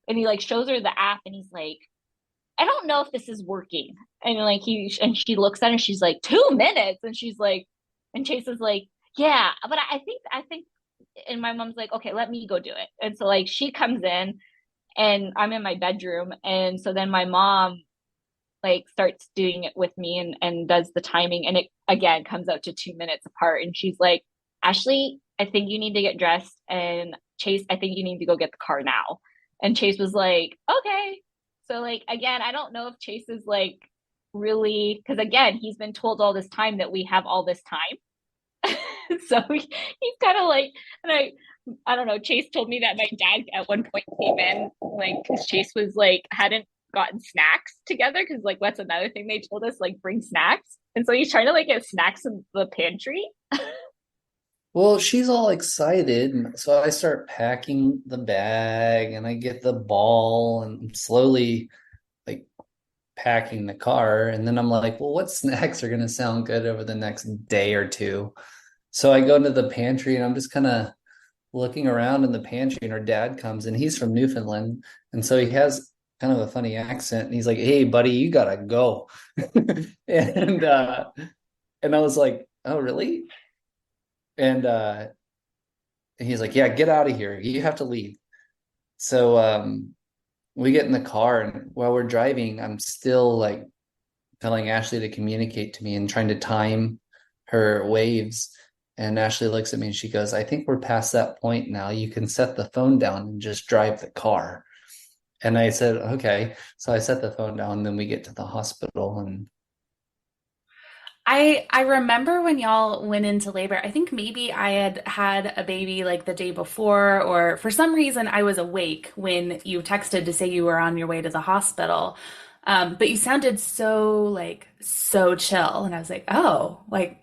And he like shows her the app and he's like, I don't know if this is working. And like she looks at it and she's like, 2 minutes. And she's like, and Chase is like, yeah, but I think, and my mom's like, okay, let me go do it. And so like she comes in and I'm in my bedroom. And so then my mom like starts doing it with me and does the timing. And it again comes out to 2 minutes apart. And she's like, Ashley, I think you need to get dressed. And Chase, I think you need to go get the car now. And Chase was like, okay. So like again, I don't know if Chase is like really, because again, he's been told all this time that we have all this time. So he's kind of like, and I don't know. Chase told me that my dad at one point came in like because Chase was like hadn't gotten snacks together because like that's another thing they told us, like bring snacks, and so he's trying to like get snacks in the pantry. Well, she's all excited, and so I start packing the bag and I get the ball and slowly like packing the car. And then I'm like, well, what snacks are going to sound good over the next day or two? So I go into the pantry and I'm just kind of looking around in the pantry, and her dad comes and he's from Newfoundland. And so he has kind of a funny accent. And he's like, hey, buddy, you gotta go. and and I was like, oh, really? And he's like, yeah, get out of here. You have to leave. So we get in the car, and while we're driving, I'm still like telling Ashley to communicate to me and trying to time her waves. And Ashley looks at me and she goes, I think we're past that point now. You can set the phone down and just drive the car. And I said, okay. So I set the phone down, and then we get to the hospital. And I remember when y'all went into labor, I think maybe I had had a baby like the day before, or for some reason I was awake when you texted to say you were on your way to the hospital. But you sounded so like so chill, and I was like, oh, like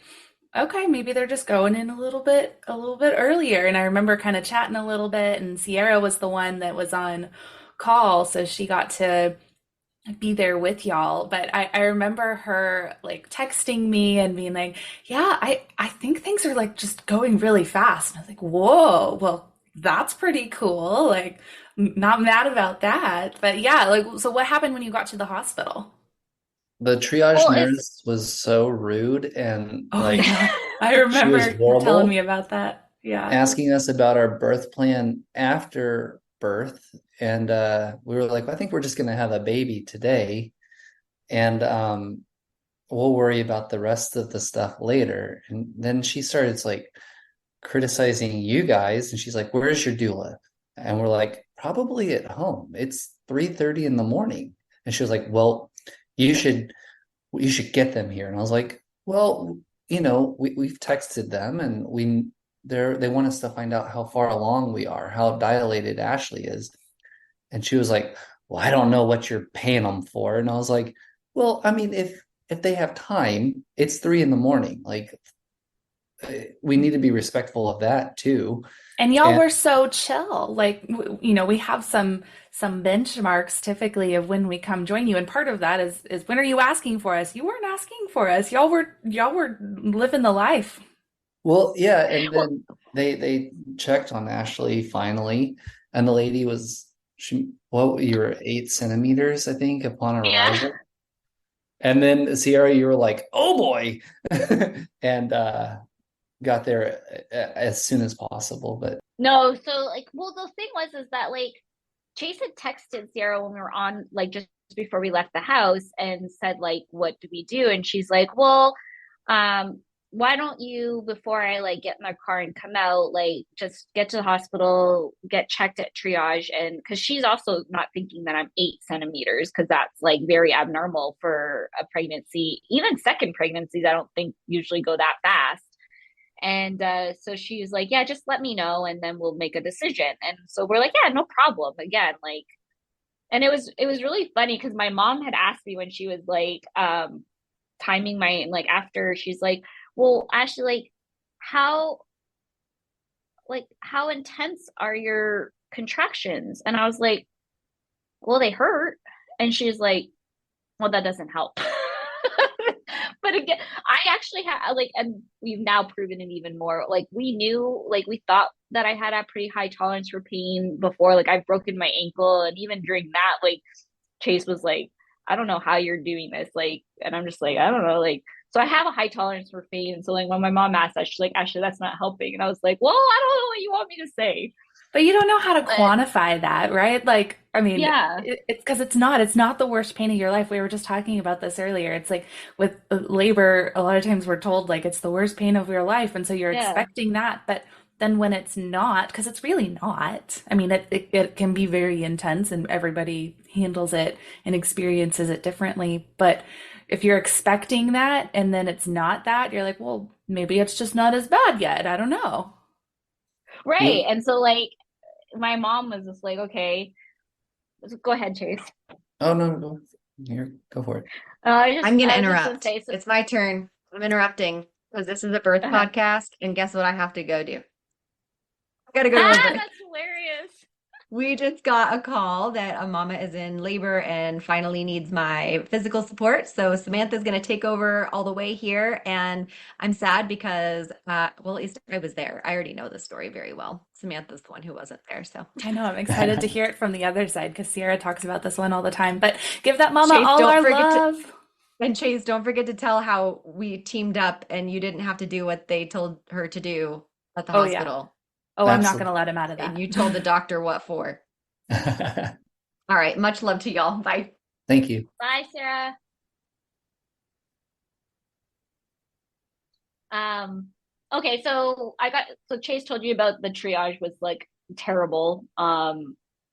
okay, maybe they're just going in a little bit earlier. And I remember kind of chatting a little bit, and Ciarra was the one that was on call, so she got to be there with y'all. But I remember her like texting me and being like, yeah, I think things are like just going really fast. And I was like, whoa, well, that's pretty cool. Like, not mad about that. But yeah, like, so what happened when you got to the hospital? the triage Well, it's nurse was so rude, and Oh like yeah, I she was remember you telling me horrible, about that. Yeah. asking us about our birth plan after birth. And we were like, I think we're just going to have a baby today. And we'll worry about the rest of the stuff later. And then she started like criticizing you guys. And she's like, where's your doula? And we're like, probably at home. It's 3:30 in the morning. And she was like, well, you should get them here. And I was like, well, we've texted them, and they want us to find out how far along we are, how dilated Ashley is. And she was like, well, I don't know what you're paying them for. And I was like, well, I mean, if they have time, it's 3 in the morning. Like, we need to be respectful of that too. And y'all And were so chill. Like, we have some benchmarks typically of when we come join you, and part of that is when are you asking for us? You weren't asking for us. Y'all were living the life. well, yeah, and well, then they checked on Ashley finally, and the lady was you were 8 centimeters, I think, upon yeah. arrival. And then Ciarra, you were like, oh boy, and got there as soon as possible. But No, so like, well, the thing was is that like Chase had texted Ciarra when we were on like just before we left the house and said like, what do we do? And she's like, well, um, why don't you before I like get in my car and come out, like just get to the hospital, get checked at triage, and because she's also not thinking that I'm 8 centimeters because that's like very abnormal for a pregnancy. Even second pregnancies, I don't think usually go that fast. And so she was like, yeah, just let me know and then we'll make a decision. And so we're like, yeah, no problem. Again, like, and it was really funny because my mom had asked me when she was like timing my like after she's like, well, Ashley, how how intense are your contractions? And I was like, well, they hurt. And she's like, well, that doesn't help. But again, I actually had like, and we've now proven it even more. Like we knew, like we thought that I had a pretty high tolerance for pain before. Like I've broken my ankle, and even during that, like Chase was like, I don't know how you're doing this. Like, and I'm just like, I don't know. Like, so I have a high tolerance for pain. And so like when my mom asked that, she's like, actually, that's not helping. And I was like, well, I don't know what you want me to say. But you don't know how to But quantify that, right? Like, I mean, yeah, it's because it's not the worst pain of your life. We were just talking about this earlier. It's like with labor, a lot of times we're told like it's the worst pain of your life. And so you're yeah, expecting that. But then when it's not, because it's really not, I mean, it can be very intense and everybody handles it and experiences it differently. But if you're expecting that and then it's not that, you're like, well, maybe it's just not as bad yet. I don't know. right. Yep. And so like my mom was just like, okay, go ahead, Chase. Oh no, go here, go for it. I'm going to I was just gonna interrupt. say, so, It's my turn. I'm interrupting because this is a birth podcast. And guess what I have to go do? I got to go to a birth. that's hilarious. We just got a call that a mama is in labor and finally needs my physical support. So Samantha's going to take over all the way here. And I'm sad because, well, at least I was there. I already know the story very well. Samantha's the one who wasn't there. So I know, I'm excited to hear it from the other side because Ciarra talks about this one all the time. But give that mama Chase, all don't our forget to, love. and Chase, don't forget to tell how we teamed up and you didn't have to do what they told her to do at the Oh, yeah. hospital. Oh, I'm not going Absolutely. to let him out of And that. you told the doctor what for. All right. Much love to y'all. Bye. Thank you. Bye, Sarah. Um, okay, so so Chase told you about the triage was like terrible.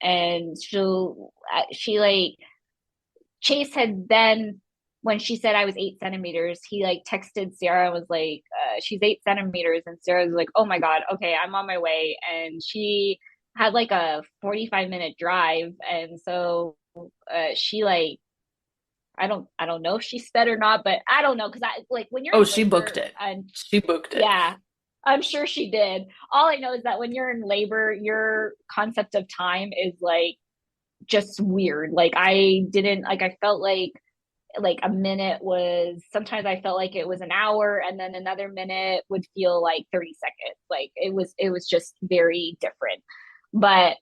And she like Chase had then when she said I was 8 centimeters, he like texted Sarah and was like, she's 8 centimeters, and Sarah was like, oh my God, okay, I'm on my way. And she had like a 45-minute drive, and so she like I don't know if she sped or not, but I don't know because I like when you're Oh, in she booked labor it. and She booked it. yeah, I'm sure she did. All I know is that when you're in labor, your concept of time is like just weird. Like I didn't like I felt like a minute was sometimes I felt like it was an hour and then another minute would feel like 30 seconds. Like it was just very different. But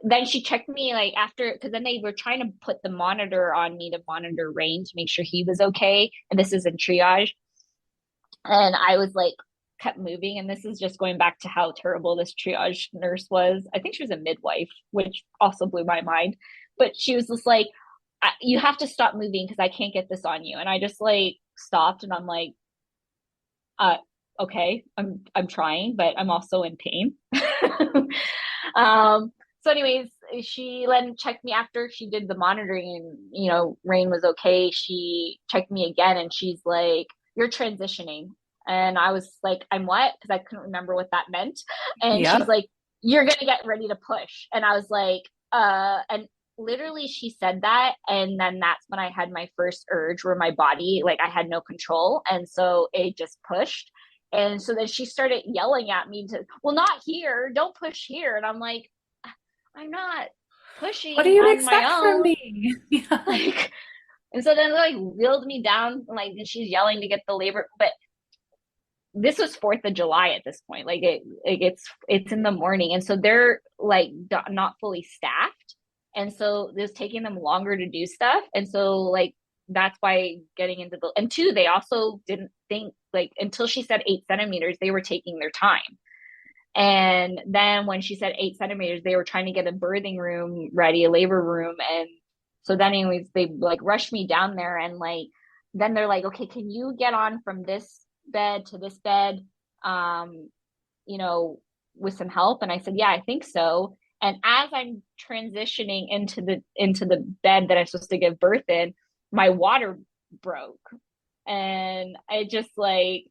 then she checked me like after because then they were trying to put the monitor on me to monitor Rain to make sure he was okay. And this is in triage. And I was like kept moving. And this is just going back to how terrible this triage nurse was. I think she was a midwife, which also blew my mind. But she was just like, you have to stop moving because I can't get this on you. And I just like stopped and I'm like, uh, okay, I'm trying, but I'm also in pain. So anyways, she then checked me after she did the monitoring and Rain was okay. She checked me again and she's like, you're transitioning. And I was like, I'm what? Because I couldn't remember what that meant. And she's Yep. like, you're gonna get ready to push. And I was like, and literally she said that, and then that's when I had my first urge where my body, like I had no control. And so it just pushed. And so then she started yelling at me to, well, not here, don't push here. And I'm like, I'm not What do pushing you on my expect from own. me? Yeah. Like, and so then like wheeled me down, like, and she's yelling to get the labor. But this was 4th of July at this point. Like it's in the morning, and so they're like not fully staffed, and so it's taking them longer to do stuff. And so like that's why getting into the and two, they also didn't think like until she said 8 centimeters, they were taking their time. And then when she said 8 centimeters, they were trying to get a birthing room ready, a labor room. And so then anyways, they like rushed me down there and like, then they're like, okay, can you get on from this bed to this bed, um, you know, with some help? And I said, yeah, I think so. And as I'm transitioning into the bed that I'm supposed to give birth in, my water broke. And I just like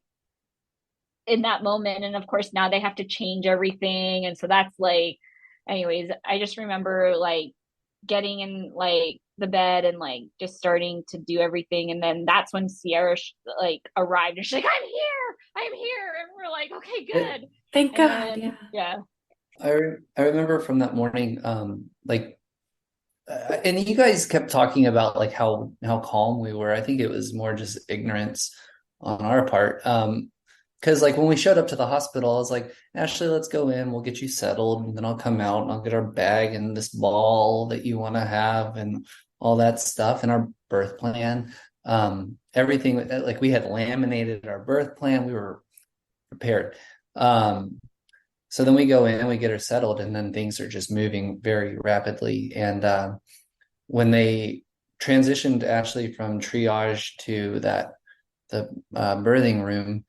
in that moment. And of course, now they have to change everything. And so that's like, anyways, I just remember like getting in like the bed and like just starting to do everything. And then that's when Ciarra like arrived and she's like, I'm here. And we're like, okay, good. Thank And God. then, yeah. I remember from that morning, like, and you guys kept talking about like how calm we were. I think it was more just ignorance on our part. Because like when we showed up to the hospital, I was like, Ashley, let's go in. We'll get you settled, and then I'll come out and I'll get our bag and this ball that you want to have and all that stuff and our birth plan. Everything like we had laminated our birth plan. We were prepared. So then we go in and we get her settled, and then things are just moving very rapidly. And when they transitioned Ashley from triage to the birthing room,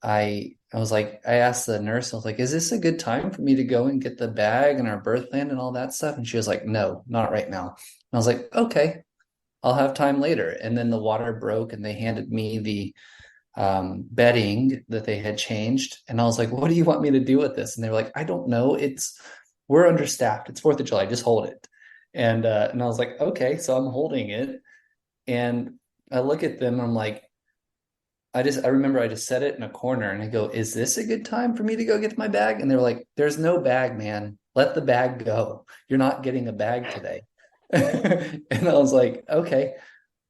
I was like, I asked the nurse, I was like, is this a good time for me to go and get the bag and our birth plan and all that stuff? And she was like, no, not right now. And I was like, okay, I'll have time later. And then the water broke and they handed me the bedding that they had changed. And I was like, what do you want me to do with this? And they were like, I don't know. We're understaffed. It's 4th of July. Just hold it. And I was like, okay, so I'm holding it. And I look at them and I'm like, I remember I just set it in a corner and I go, is this a good time for me to go get my bag? And they're like, there's no bag, man. Let the bag go. You're not getting a bag today. And I was like, okay.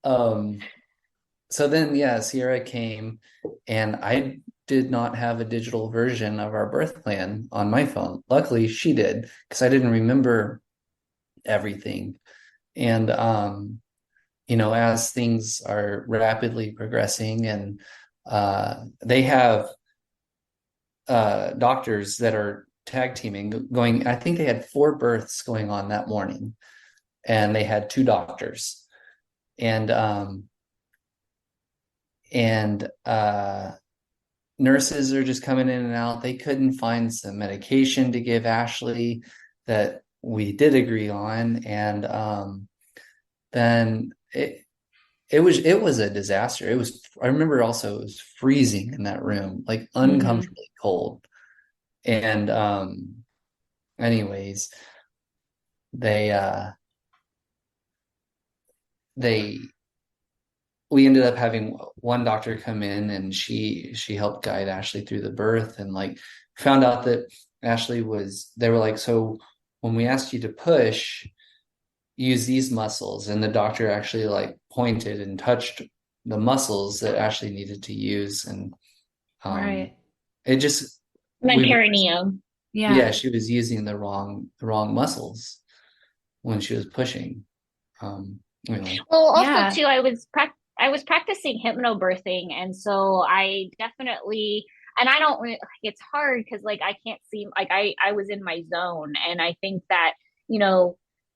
So then, yeah, Ciarra came and I did not have a digital version of our birth plan on my phone. Luckily, she did because I didn't remember everything. And, as things are rapidly progressing and they have doctors that are tag teaming going, I think they had 4 births going on that morning and they had 2 doctors. And nurses are just coming in and out. They couldn't find some medication to give Ashley that we did agree on. And then it was a disaster. I remember also it was freezing in that room, like uncomfortably cold. And anyways, we ended up having one doctor come in and she helped guide Ashley through the birth, and like found out that they were like, so when we asked you to push, use these muscles. And the doctor actually like pointed and touched the muscles that Ashley needed to use. And Right. It just, My perineum. Yeah, she was using the wrong muscles when she was pushing. Anyway. Well, also too, I was practicing hypnobirthing, and so I definitely, and I don't really, it's hard because like I can't see, like I was in my zone, and I think that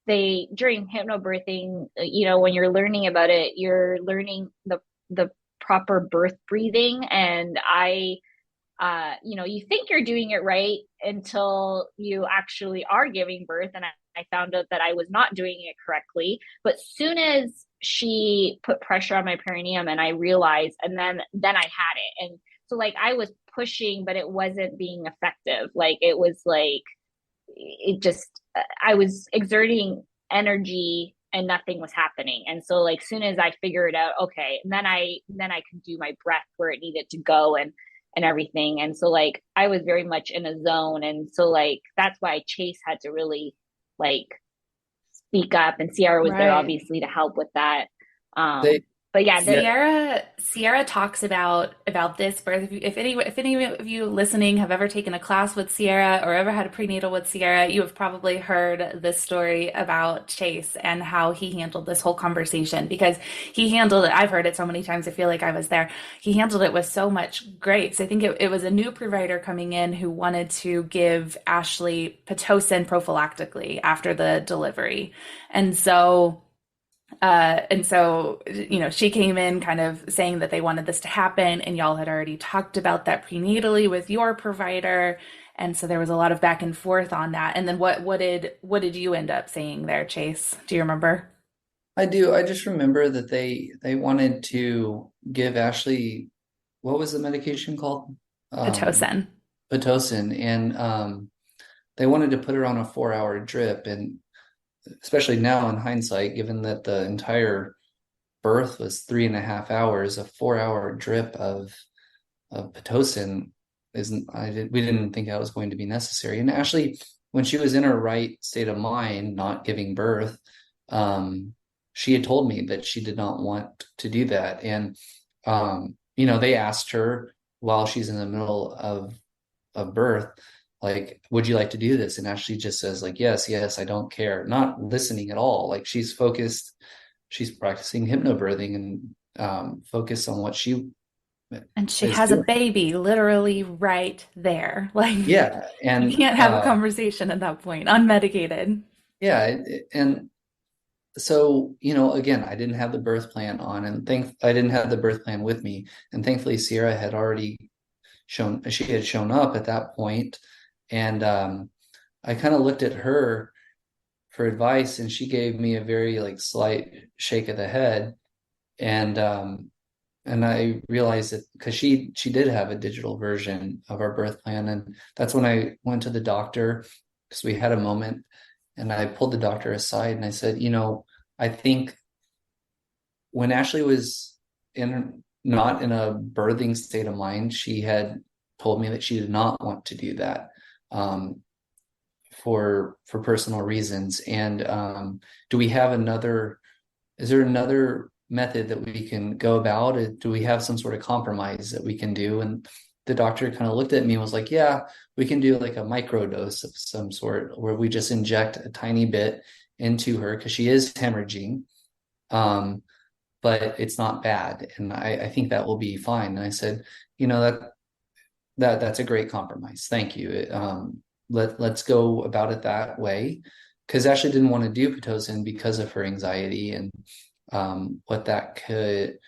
they during hypnobirthing, when you're learning about it, you're learning the proper birth breathing, and you think you're doing it right until you actually are giving birth. And I found out that I was not doing it correctly. But soon as she put pressure on my perineum and I realized, and then I had it. And so like I was pushing, but it wasn't being effective. Like it was like, I was exerting energy and nothing was happening. And so like soon as I figured out, okay, and then I could do my breath where it needed to go and everything. And so like I was very much in a zone. And so like that's why Chase had to really like speak up, and Ciarra was there obviously to help with that. But yeah, Ciarra talks about this birth. If any of you listening have ever taken a class with Ciarra or ever had a prenatal with Ciarra, you have probably heard this story about Chase and how he handled this whole conversation, because he handled it. I've heard it so many times. I feel like I was there. He handled it with so much grace. I think it was a new provider coming in who wanted to give Ashley Pitocin prophylactically after the delivery. And so she came in kind of saying that they wanted this to happen, and y'all had already talked about that prenatally with your provider. And so there was a lot of back and forth on that. And then what did you end up saying there, Chase? Do you remember? I do. I just remember that they wanted to give Ashley, what was the medication called? Pitocin. Pitocin, and they wanted to put her on a 4-hour drip, and especially now in hindsight, given that the entire birth was 3.5 hours, a 4-hour drip of Pitocin isn't. We didn't think that was going to be necessary. And actually, when she was in her right state of mind, not giving birth, she had told me that she did not want to do that. And they asked her while she's in the middle of birth, like, would you like to do this? And Ashley just says, like, yes, I don't care, not listening at all. Like, she's focused, she's practicing hypnobirthing and focused on what she and she is has doing. a baby literally right there. Like, Yeah, and you can't have a conversation at that point, unmedicated. Yeah, and so, again, I didn't have the birth plan on, and I didn't have the birth plan with me, and thankfully Ciarra had already shown up at that point, and I kind of looked at her for advice, and she gave me a very like slight shake of the head, and I realized that because she did have a digital version of our birth plan, and that's when I went to the doctor because we had a moment. And I pulled the doctor aside and I said, I think when Ashley was not in a birthing state of mind, she had told me that she did not want to do that for personal reasons. And is there another method that we can go about it? Do we have some sort of compromise that we can do? And the doctor kind of looked at me and was like, yeah, we can do like a micro dose of some sort where we just inject a tiny bit into her because she is hemorrhaging, but it's not bad. And I think that will be fine. And I said, that's a great compromise. Thank you. Let's go about it that way. Because Ashley didn't want to do Pitocin because of her anxiety and what that could,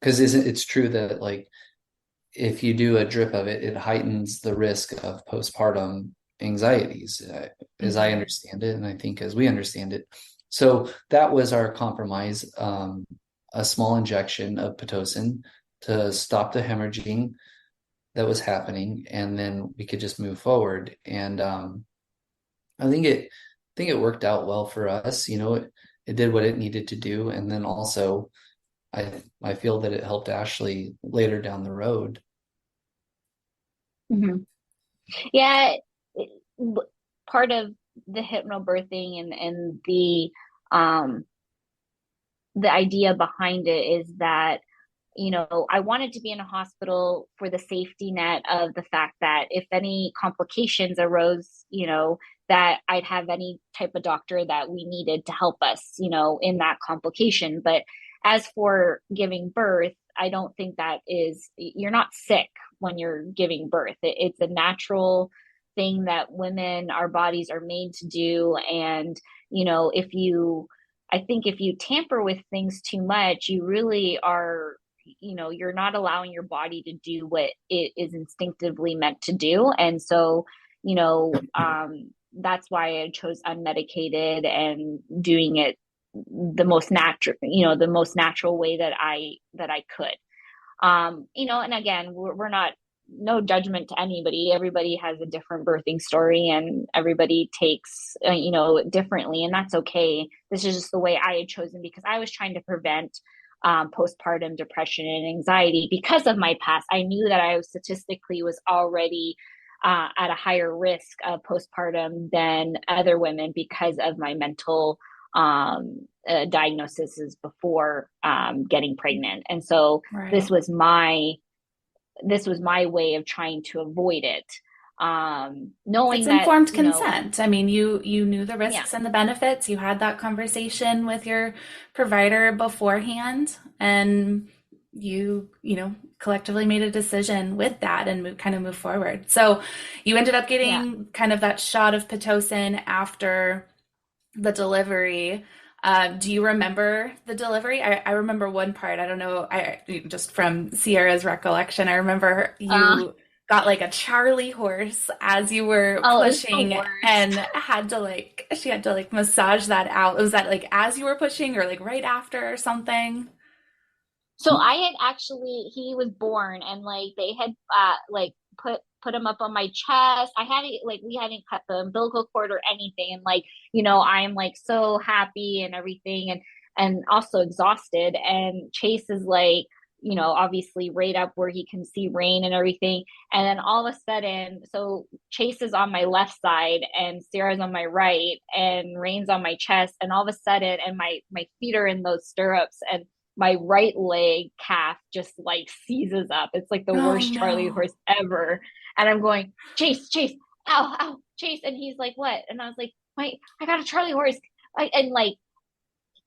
because it's true that like, if you do a drip of it, it heightens the risk of postpartum anxieties, as I understand it, and I think as we understand it. So that was our compromise, a small injection of Pitocin to stop the hemorrhaging that was happening, and then we could just move forward. And I think it worked out well for us. It did what it needed to do, and then also I feel that it helped Ashley later down the road. Mm-hmm. Yeah, part of the hypnobirthing and the idea behind it is that I wanted to be in a hospital for the safety net of the fact that if any complications arose, that I'd have any type of doctor that we needed to help us, in that complication. But as for giving birth, I don't think you're not sick when you're giving birth. It's a natural thing that women, our bodies are made to do. And, I think if you tamper with things too much, you really are, you're not allowing your body to do what it is instinctively meant to do. And so, that's why I chose unmedicated and doing it the most natural way that I could. And again, we're not, no judgment to anybody. Everybody has a different birthing story and everybody takes, differently, and that's okay. This is just the way I had chosen because I was trying to prevent postpartum depression and anxiety because of my past. I knew that I statistically was already at a higher risk of postpartum than other women because of my mental diagnoses before getting pregnant. And so Right. this was my way of trying to avoid it. Knowing it's that informed consent. I mean, you knew the risks Yeah. and the benefits. You had that conversation with your provider beforehand, and you collectively made a decision with that and kind of move forward. So you ended up getting kind of that shot of Pitocin after the delivery. Do you remember the delivery? I remember one part. I don't know. Just from Ciarra's recollection, I remember you got like a Charlie horse as you were pushing and she had to massage that out. Was that like as you were pushing or like right after or something? So I had actually, he was born and like they had put him up on my chest. We hadn't cut the umbilical cord or anything. And like, I'm like so happy and everything, and also exhausted. And Chase is like, obviously right up where he can see Rain and everything. And then all of a sudden, so Chase is on my left side and Ciarra's on my right and Rain's on my chest. And all of a sudden, and my feet are in those stirrups, and my right leg calf just like seizes up. It's like the worst Charlie horse ever. And I'm going, Chase, ow, ow, Chase. And he's like, what? And I was like, I got a Charlie horse. And like,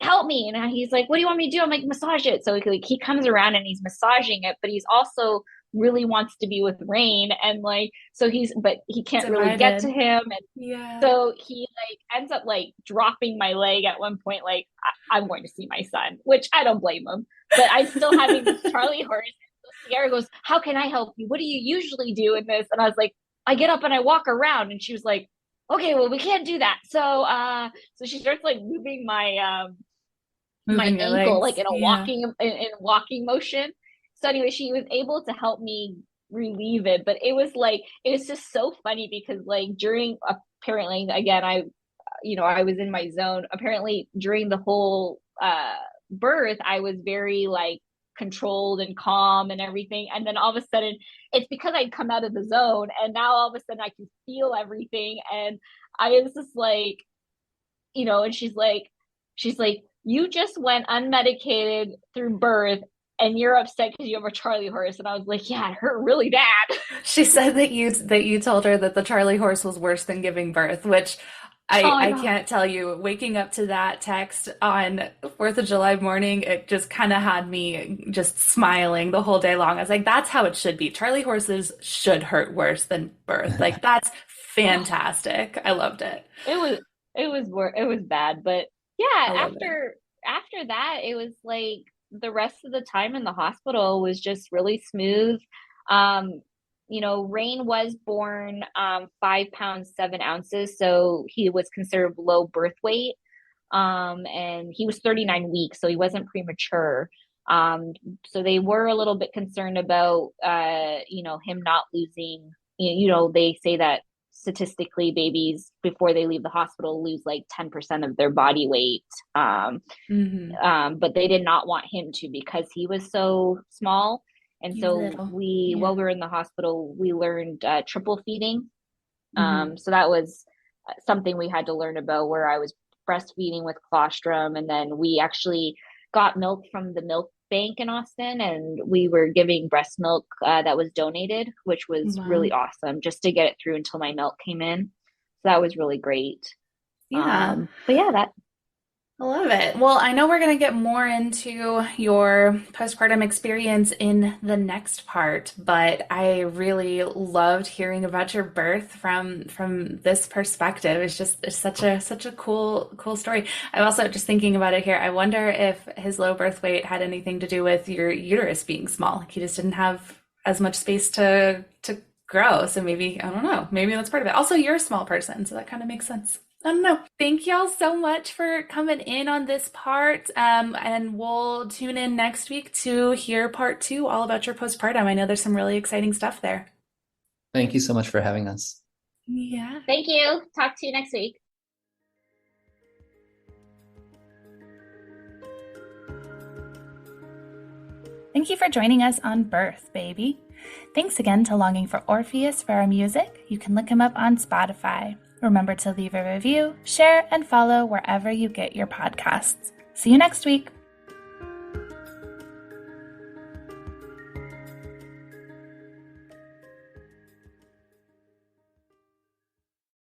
help me. And he's like, what do you want me to do? I'm like, massage it. So he comes around and he's massaging it, but he's also really wants to be with Rain. And like, but he can't really get to him. And so he like ends up like dropping my leg at one point. Like, I'm going to see my son, which I don't blame him, but I'm still having this Charlie horse. And so Ciarra goes, how can I help you? What do you usually do in this? And I was like, I get up and I walk around. And she was like, okay, well, we can't do that. So she starts like moving my my ankle like in a walking motion. So anyway, she was able to help me relieve it, but it was just so funny because like during, apparently again, I was in my zone. Apparently during the whole birth, I was very like controlled and calm and everything. And then all of a sudden, it's because I'd come out of the zone, and now all of a sudden I can feel everything. And I was just like, and she's like, you just went unmedicated through birth and you're upset because you have a Charlie horse. And I was like, yeah, it hurt really bad. She said that you told her that the Charlie horse was worse than giving birth, which I can't tell you, waking up to that text on 4th of July morning, it just kind of had me just smiling the whole day long. I was like, that's how it should be. Charlie horses should hurt worse than birth. Like, that's fantastic. I loved it. It was bad, but yeah, after that, it was like the rest of the time in the hospital was just really smooth. Rain was born 5 pounds 7 ounces, so he was considered low birth weight, and he was 39 weeks, so he wasn't premature. So they were a little bit concerned about him not losing. They say that statistically babies before they leave the hospital lose like 10% of their body weight, but they did not want him to because he was so small. And so while we were in the hospital, we learned triple feeding. So that was something we had to learn about, where I was breastfeeding with colostrum, and then we actually got milk from the milk bank in Austin, and we were giving breast milk that was donated, which was really awesome, just to get it through until my milk came in. So that was really great. But yeah, I love it. Well, I know we're going to get more into your postpartum experience in the next part, but I really loved hearing about your birth from this perspective. It's such a cool story. I'm also just thinking about it here. I wonder if his low birth weight had anything to do with your uterus being small. Like, he just didn't have as much space to grow. So maybe, I don't know, maybe that's part of it. Also, you're a small person, so that kind of makes sense. I don't know. Thank y'all so much for coming in on this part. And we'll tune in next week to hear part 2, all about your postpartum. I know there's some really exciting stuff there. Thank you so much for having us. Yeah. Thank you. Talk to you next week. Thank you for joining us on Birth, Baby. Thanks again to Longing for Orpheus for our music. You can look him up on Spotify. Remember to leave a review, share, and follow wherever you get your podcasts. See you next week.